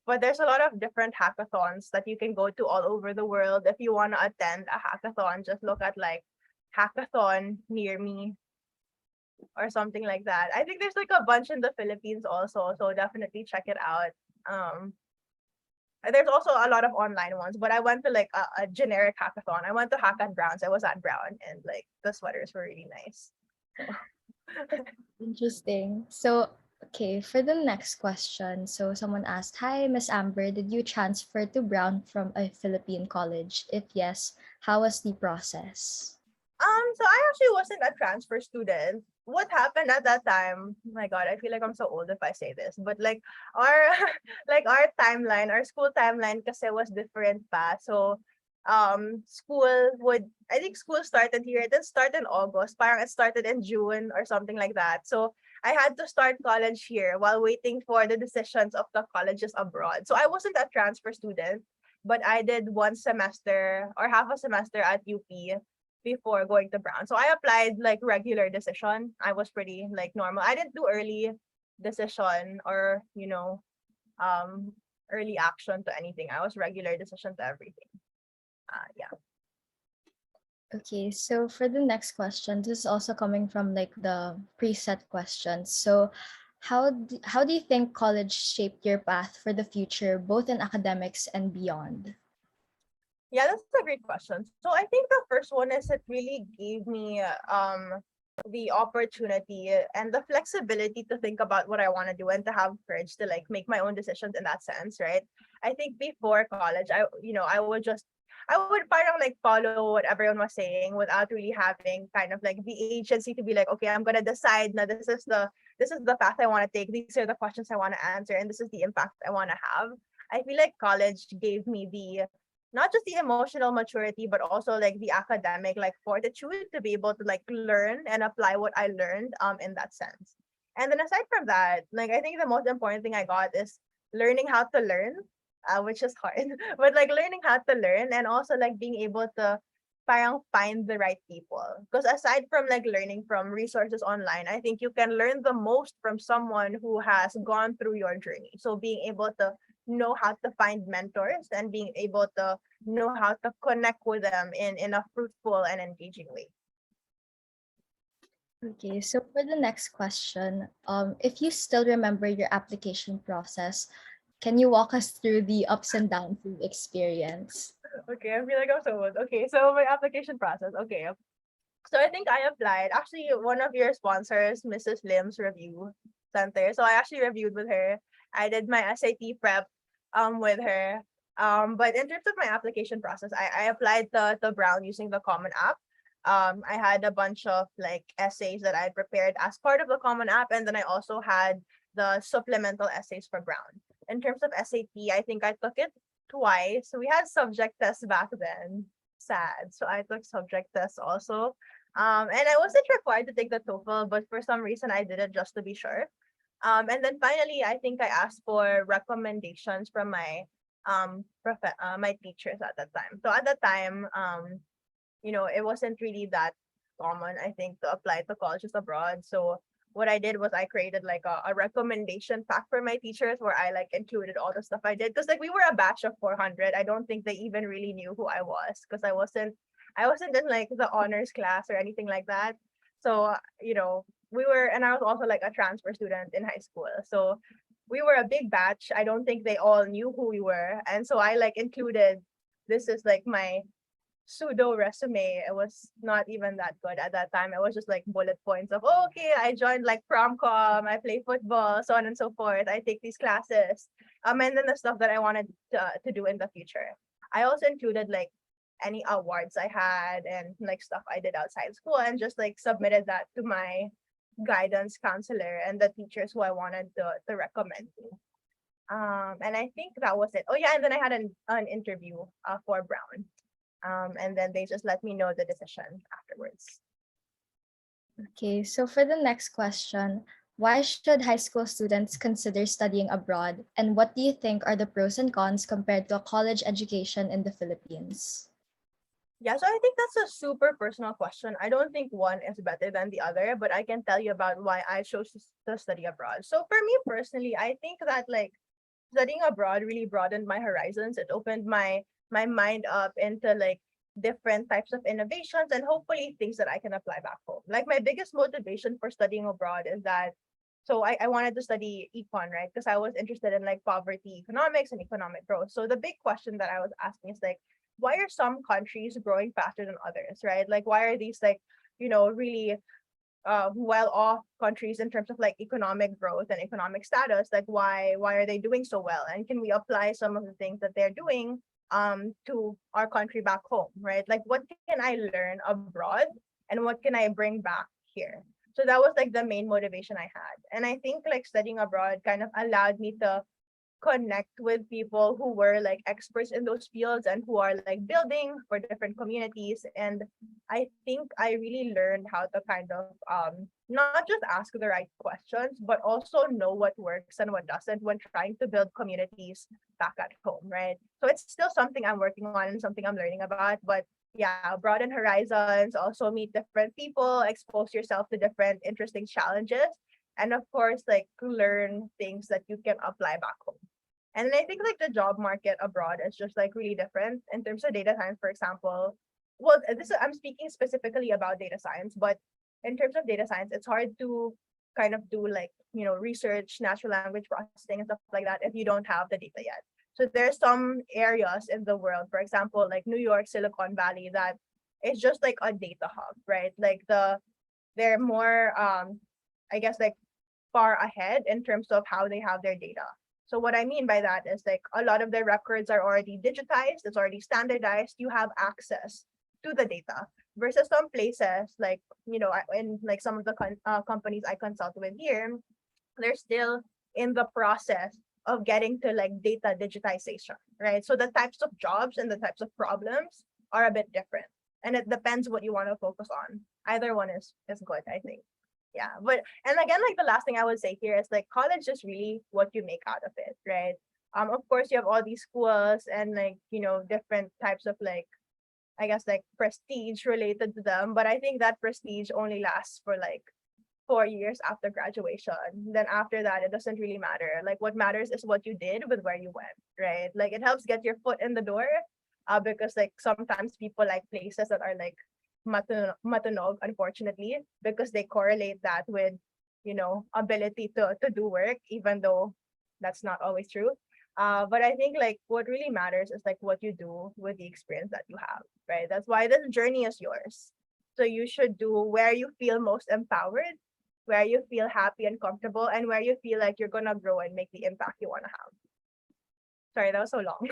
But there's a lot of different hackathons that you can go to all over the world. If you want to attend a hackathon, just look at like hackathon near me or something like that. I think there's like a bunch in the Philippines also, so definitely check it out. Um, there's also a lot of online ones, but I went to like a generic hackathon. I went to Hackathon Browns. I was at Brown, and like the sweaters were really nice. So Interesting. So, okay, for the next question, so someone asked, "Hi, Miss Amber, did you transfer to Brown from a Philippine college? If yes, how was the process?" So I actually wasn't a transfer student. What happened at that time? Oh my God, I feel like I'm so old if I say this, but like our like our timeline, our school timeline kasi was different pa. So I think school started here. It didn't start in August. Parang it started in June or something like that. So I had to start college here while waiting for the decisions of the colleges abroad. So I wasn't a transfer student, but I did one semester or half a semester at UP before going to Brown. So I applied like regular decision. I was pretty like normal. I didn't do early decision or, um, early action to anything. I was regular decision to everything. Yeah. Okay, so for the next question, this is also coming from like the preset questions. So, how do you think college shaped your path for the future, both in academics and beyond? Yeah, that's a great question. So I think the first one is it really gave me the opportunity and the flexibility to think about what I want to do and to have courage to like make my own decisions in that sense, right? I think before college, I would parang like follow what everyone was saying without really having kind of like the agency to be like, okay, I'm gonna decide now this is the path I want to take, these are the questions I want to answer, and this is the impact I want to have. I feel like college gave me the not just the emotional maturity, but also like the academic like fortitude to be able to like learn and apply what I learned in that sense. And then aside from that, like I think the most important thing I got is learning how to learn, which is hard, but like learning how to learn and also like being able to parang find the right people. Because aside from like learning from resources online, I think you can learn the most from someone who has gone through your journey. So being able to know how to find mentors and being able to know how to connect with them in a fruitful and engaging way. Okay, so for the next question, if you still remember your application process, can you walk us through the ups and downs you've experienced? Okay, I feel like I'm so old. Okay, so my application process. Okay. So I think I applied. Actually, one of your sponsors, Mrs. Lim's Review Center. So I actually reviewed with her. I did my SAT prep with her. But in terms of my application process, I applied to Brown using the Common App. I had a bunch of like essays that I prepared as part of the Common App, and then I also had the supplemental essays for Brown. In terms of SAT, I think I took it twice. We had subject tests back then. Sad. So I took subject tests also. And I wasn't required to take the TOEFL, but for some reason I did it just to be sure. And then finally, I think I asked for recommendations from my my teachers at that time. So at that time, it wasn't really that common, I think, to apply to colleges abroad. So what I did was I created like a recommendation pack for my teachers where I like included all the stuff I did. Because like we were a batch of 400. I don't think they even really knew who I was because I wasn't in like the honors class or anything like that. So, we were, and I was also like a transfer student in high school. So we were a big batch. I don't think they all knew who we were. And so I like included, this is like my pseudo resume. It was not even that good at that time. It was just like bullet points of, oh, okay, I joined like prom com, I play football, so on and so forth. I take these classes. And then the stuff that I wanted to do in the future. I also included like any awards I had and like stuff I did outside school and just like submitted that to my guidance counselor and the teachers who I wanted to recommend me. And I think that was it. Oh yeah, and then I had an interview for Brown. And then they just let me know the decision afterwards. Okay, so for the next question, why should high school students consider studying abroad? And what do you think are the pros and cons compared to a college education in the Philippines? Yeah, so I think that's a super personal question. I don't think one is better than the other, but I can tell you about why I chose to study abroad. So for me personally, I think that like studying abroad really broadened my horizons. It opened my mind up into like different types of innovations and hopefully things that I can apply back home. Like my biggest motivation for studying abroad is that so I wanted to study econ, right? Because I was interested in like poverty economics and economic growth. So the big question that I was asking is like, why are some countries growing faster than others, right? Like why are these like, really well off countries in terms of like economic growth and economic status, like why are they doing so well, and can we apply some of the things that they're doing to our country back home, right? Like what can I learn abroad and what can I bring back here? So that was like the main motivation I had, and I think like studying abroad kind of allowed me to connect with people who were like experts in those fields and who are like building for different communities. And I think I really learned how to kind of not just ask the right questions, but also know what works and what doesn't when trying to build communities back at home, right? So it's still something I'm working on and something I'm learning about. But yeah, broaden horizons, also meet different people, expose yourself to different interesting challenges, and of course like learn things that you can apply back home. And then I think like the job market abroad is just like really different in terms of data science, for example. Well, I'm speaking specifically about data science, but in terms of data science, it's hard to kind of do like, research, natural language processing and stuff like that if you don't have the data yet. So there's some areas in the world, for example, like New York, Silicon Valley, that is just like a data hub, right? Like they're more I guess like far ahead in terms of how they have their data. So what I mean by that is like a lot of their records are already digitized, it's already standardized, you have access to the data. Versus some places like, in like some of the companies I consult with here, they're still in the process of getting to like data digitization, right? So the types of jobs and the types of problems are a bit different. And it depends what you want to focus on. Either one is good, I think. Yeah, but and again, like the last thing I would say here is like college is really what you make out of it, right? Of course you have all these schools and like, different types of like, I guess like prestige related to them, but I think that prestige only lasts for like 4 years after graduation. Then after that, it doesn't really matter. Like what matters is what you did with where you went, right? Like it helps get your foot in the door, because like sometimes people like places that are like matunog, unfortunately, because they correlate that with, ability to do work, even though that's not always true. But I think like what really matters is like what you do with the experience that you have, right? That's why this journey is yours. So you should do where you feel most empowered, where you feel happy and comfortable, and where you feel like you're gonna grow and make the impact you want to have. Sorry, that was so long.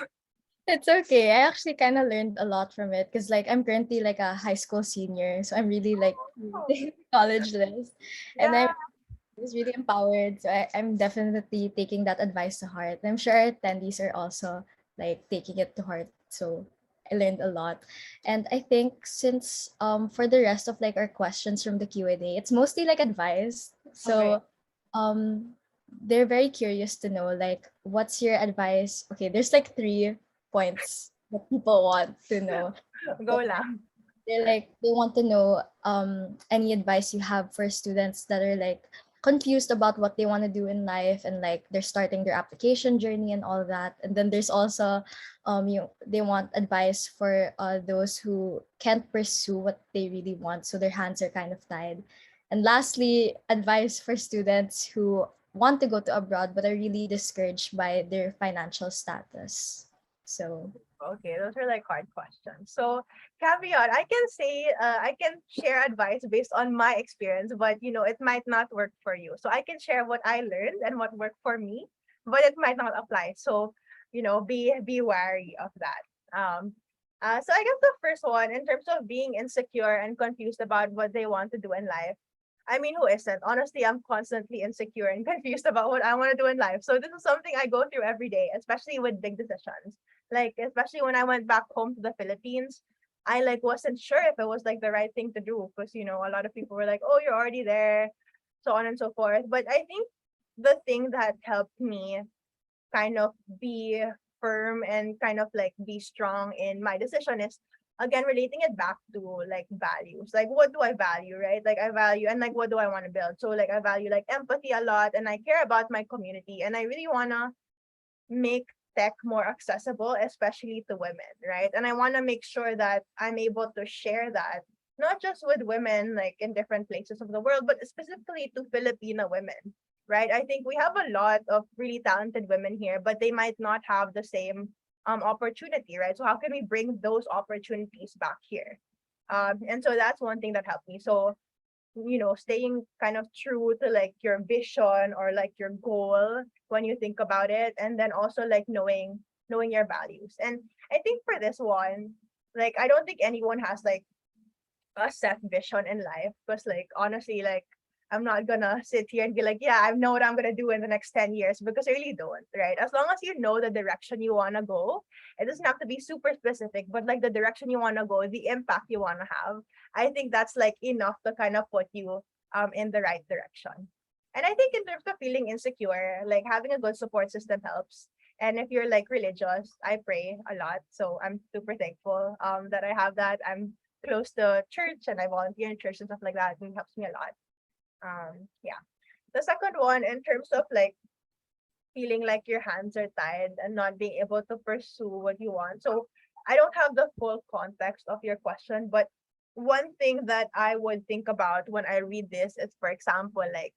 It's okay. I actually kind of learned a lot from it because like I'm currently like a high school senior, so I'm really like Oh, college list, and yeah. I was really empowered. So I'm definitely taking that advice to heart. I'm sure our attendees are also like taking it to heart. So I learned a lot. And I think since for the rest of like our questions from the Q&A, it's mostly like advice. Okay. So um they're very curious to know like what's your advice. Okay, there's like 3 points that people want to know. Go lang. They want to know any advice you have for students that are like confused about what they want to do in life, and like they're starting their application journey and all that. And then there's also they want advice for those who can't pursue what they really want, so their hands are kind of tied. And lastly, advice for students who want to go to abroad but are really discouraged by their financial status. So Okay, those are like hard questions. So, caveat, I can say, I can share advice based on my experience, but it might not work for you. So, I can share what I learned and what worked for me, but it might not apply. So, be wary of that. So I guess the first one, in terms of being insecure and confused about what they want to do in life. I mean, who isn't? Honestly, I'm constantly insecure and confused about what I want to do in life. So this is something I go through every day, especially with big decisions. Like, especially when I went back home to the Philippines, I like wasn't sure if it was like the right thing to do because a lot of people were like, "Oh, you're already there," so on and so forth. But I think the thing that helped me kind of be firm and kind of like be strong in my decision is again relating it back to like values. Like what do I value, right? Like I value and like what do I want to build? So like I value like empathy a lot and I care about my community and I really wanna make tech more accessible, especially to women, right? And I want to make sure that I'm able to share that not just with women like in different places of the world, but specifically to Filipino women, right? I think we have a lot of really talented women here, but they might not have the same opportunity, right? So how can we bring those opportunities back here? And so that's one thing that helped me. So staying kind of true to like your vision or like your goal when you think about it, and then also like knowing your values. And I think for this one, like I don't think anyone has like a set vision in life because like honestly like I'm not gonna sit here and be like, yeah, I know what I'm gonna do in the next 10 years because I really don't, right? As long as you know the direction you wanna go, it doesn't have to be super specific, but like the direction you wanna go, the impact you wanna have, I think that's like enough to kind of put you in the right direction. And I think in terms of feeling insecure, like having a good support system helps. And if you're like religious, I pray a lot. So I'm super thankful that I have that. I'm close to church and I volunteer in church and stuff like that, and it helps me a lot. Yeah. The second one, in terms of like feeling like your hands are tied and not being able to pursue what you want. So I don't have the full context of your question, but one thing that I would think about when I read this is, for example, like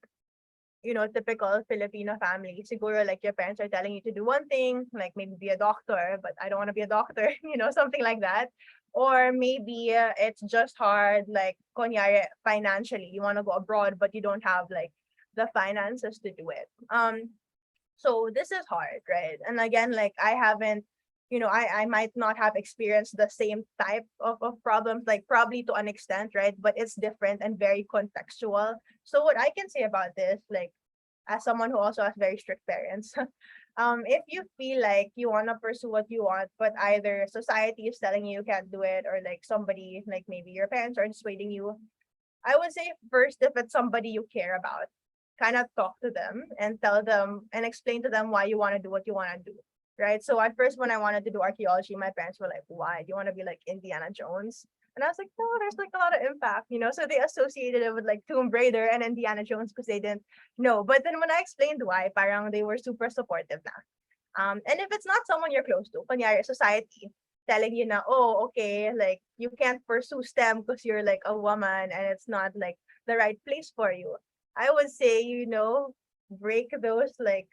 typical Filipino family. Siguro like your parents are telling you to do one thing, like maybe be a doctor, but I don't want to be a doctor, something like that. Or maybe it's just hard, like kunyari, financially, you want to go abroad, but you don't have like the finances to do it. So this is hard, right? And again, like I haven't, I might not have experienced the same type of problems, like probably to an extent, right? But it's different and very contextual. So what I can say about this, like as someone who also has very strict parents, if you feel like you want to pursue what you want, but either society is telling you you can't do it, or like somebody, like maybe your parents are dissuading you, I would say first, if it's somebody you care about, kind of talk to them and tell them and explain to them why you want to do what you want to do. Right. So at first, when I wanted to do archaeology, my parents were like, why? Do you want to be like Indiana Jones? And I was like, no, there's like a lot of impact. So they associated it with like Tomb Raider and Indiana Jones because they didn't know. But then when I explained why, parang they were super supportive na. And if it's not someone you're close to, kunyari society, telling you na, oh, okay, like you can't pursue STEM because you're like a woman and it's not like the right place for you. I would say, break those like,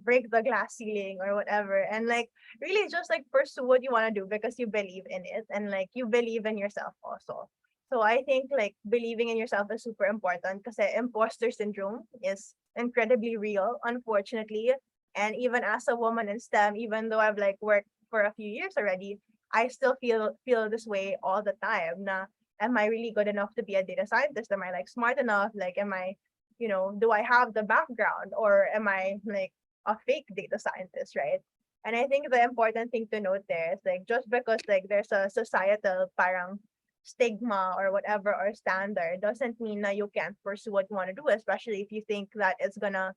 break the glass ceiling or whatever. And like really just like pursue what you want to do because you believe in it and like you believe in yourself also. So I think like believing in yourself is super important because imposter syndrome is incredibly real, unfortunately. And even as a woman in STEM, even though I've like worked for a few years already, I still feel this way all the time. Na, am I really good enough to be a data scientist? Am I like smart enough? Like, am I, do I have the background or am I like a fake data scientist, right? And I think the important thing to note there is like just because like there's a societal parang stigma or whatever or standard doesn't mean that you can't pursue what you want to do, especially if you think that it's gonna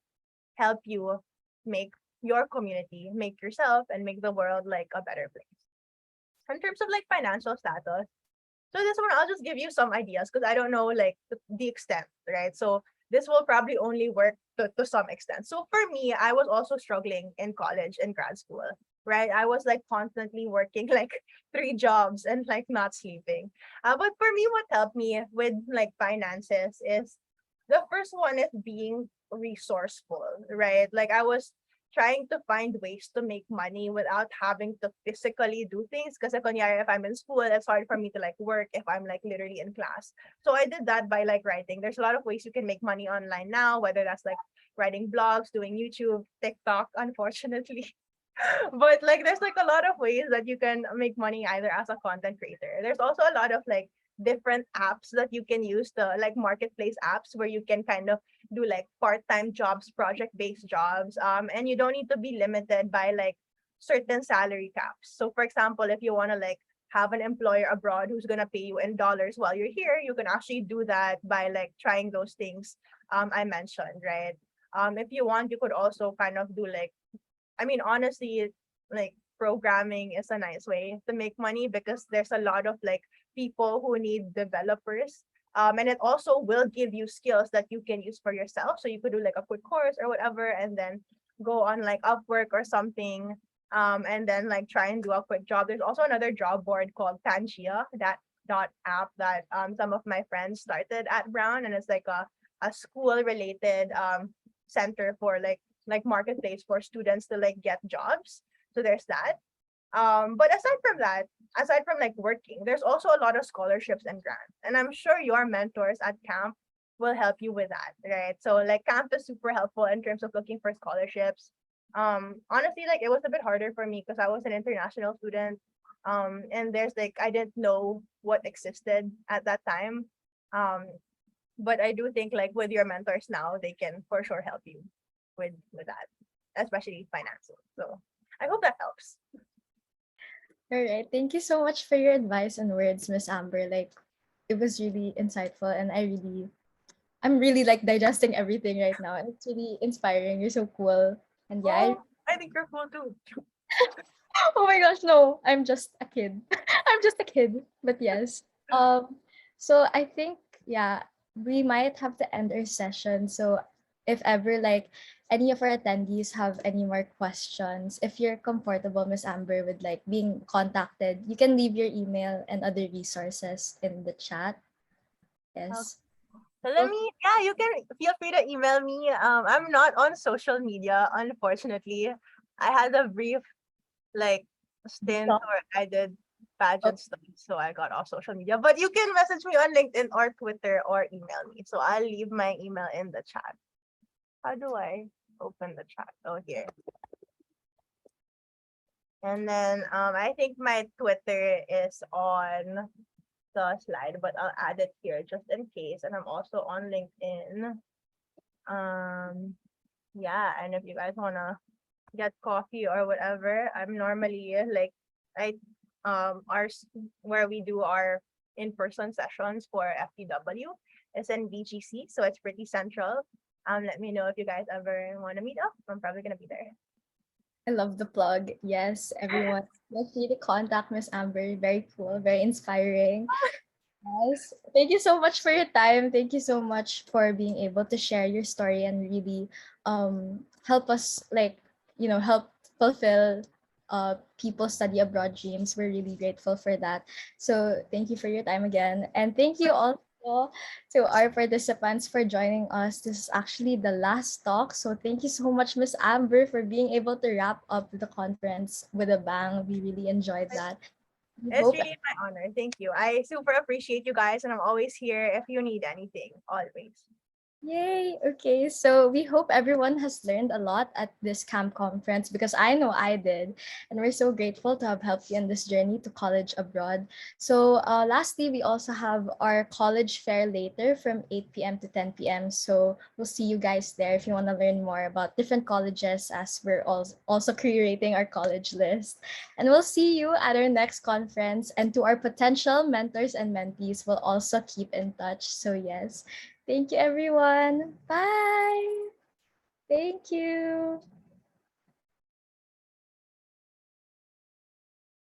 help you make your community, make yourself, and make the world like a better place. In terms of like financial status, so this one, I'll just give you some ideas because I don't know like the extent, right? So this will probably only work to some extent. So for me, I was also struggling in college and grad school, right? I was like constantly working like three jobs and like not sleeping. But for me, what helped me with like finances is the first one is being resourceful, right? Like I was trying to find ways to make money without having to physically do things. Because if I'm in school, it's hard for me to like work if I'm like literally in class. So I did that by like writing. There's a lot of ways you can make money online now, whether that's like writing blogs, doing YouTube, TikTok, unfortunately. But like there's like a lot of ways that you can make money either as a content creator. There's also a lot of like different apps that you can use, the like marketplace apps where you can kind of do like part-time jobs, project-based jobs, and you don't need to be limited by like certain salary caps. So for example, if you want to like have an employer abroad who's going to pay you in dollars while you're here, you can actually do that by like trying those things I mentioned, right? If you want, you could also kind of do like, I mean, honestly, like programming is a nice way to make money because there's a lot of like people who need developers. And it also will give you skills that you can use for yourself. So you could do like a quick course or whatever, and then go on like Upwork or something. And then like try and do a quick job. There's also another job board called Tangia, that dot app that some of my friends started at Brown, and it's like a school related center for like marketplace for students to like get jobs. So there's that. But aside from that, aside from like working, there's also a lot of scholarships and grants. And I'm sure your mentors at camp will help you with that, right? So like camp is super helpful in terms of looking for scholarships. Honestly, like it was a bit harder for me because I was an international student. And there's like I didn't know what existed at that time. Um, but I do think like with your mentors now, they can for sure help you with that, especially financial. So I hope that helps. All right. Thank you so much for your advice and words, Miss Amber. Like, it was really insightful, and I'm really like digesting everything right now. It's really inspiring. You're so cool. And yeah, Oh, I think you're cool too. oh my gosh, no, I'm just a kid. I'm just a kid. But yes. So I think, yeah, we might have to end our session. So if ever like any of our attendees have any more questions, if you're comfortable, Miss Amber, with like being contacted, you can leave your email and other resources in the chat. Yes. So let me, yeah, you can feel free to email me. I'm not on social media, unfortunately. I had a brief like stint So, where I did pageant stuff, so I got off social media. But you can message me on LinkedIn or Twitter or email me. So I'll leave my email in the chat. How do I open the chat? Oh, here. And then I think my Twitter is on the slide, but I'll add it here just in case. And I'm also on LinkedIn. Yeah, and if you guys wanna get coffee or whatever, I'm normally like I where we do our in-person sessions for FTW is in BGC, so it's pretty central. Let me know if you guys ever want to meet up. I'm probably gonna be there. I love the plug. Yes, everyone. Feel free to contact Miss Amber. Very cool, very inspiring. Yes. Thank you so much for your time. Thank you so much for being able to share your story and really help us like, help fulfill people study abroad dreams. We're really grateful for that. So thank you for your time again. And thank you also to our participants for joining us. This is actually the last talk. So thank you so much, Miss Amber, for being able to wrap up the conference with a bang. We really enjoyed that. We It's hope really my honor. Thank you. I super appreciate you guys, and I'm always here if you need anything. Always. Yay! Okay, so we hope everyone has learned a lot at this camp conference because I know I did. And we're so grateful to have helped you in this journey to college abroad. So, lastly, we also have our college fair later from 8 p.m. to 10 p.m. So, we'll see you guys there if you want to learn more about different colleges as we're also curating our college list. And we'll see you at our next conference. And to our potential mentors and mentees, we'll also keep in touch. So, yes. Thank you, everyone. Bye. Thank you.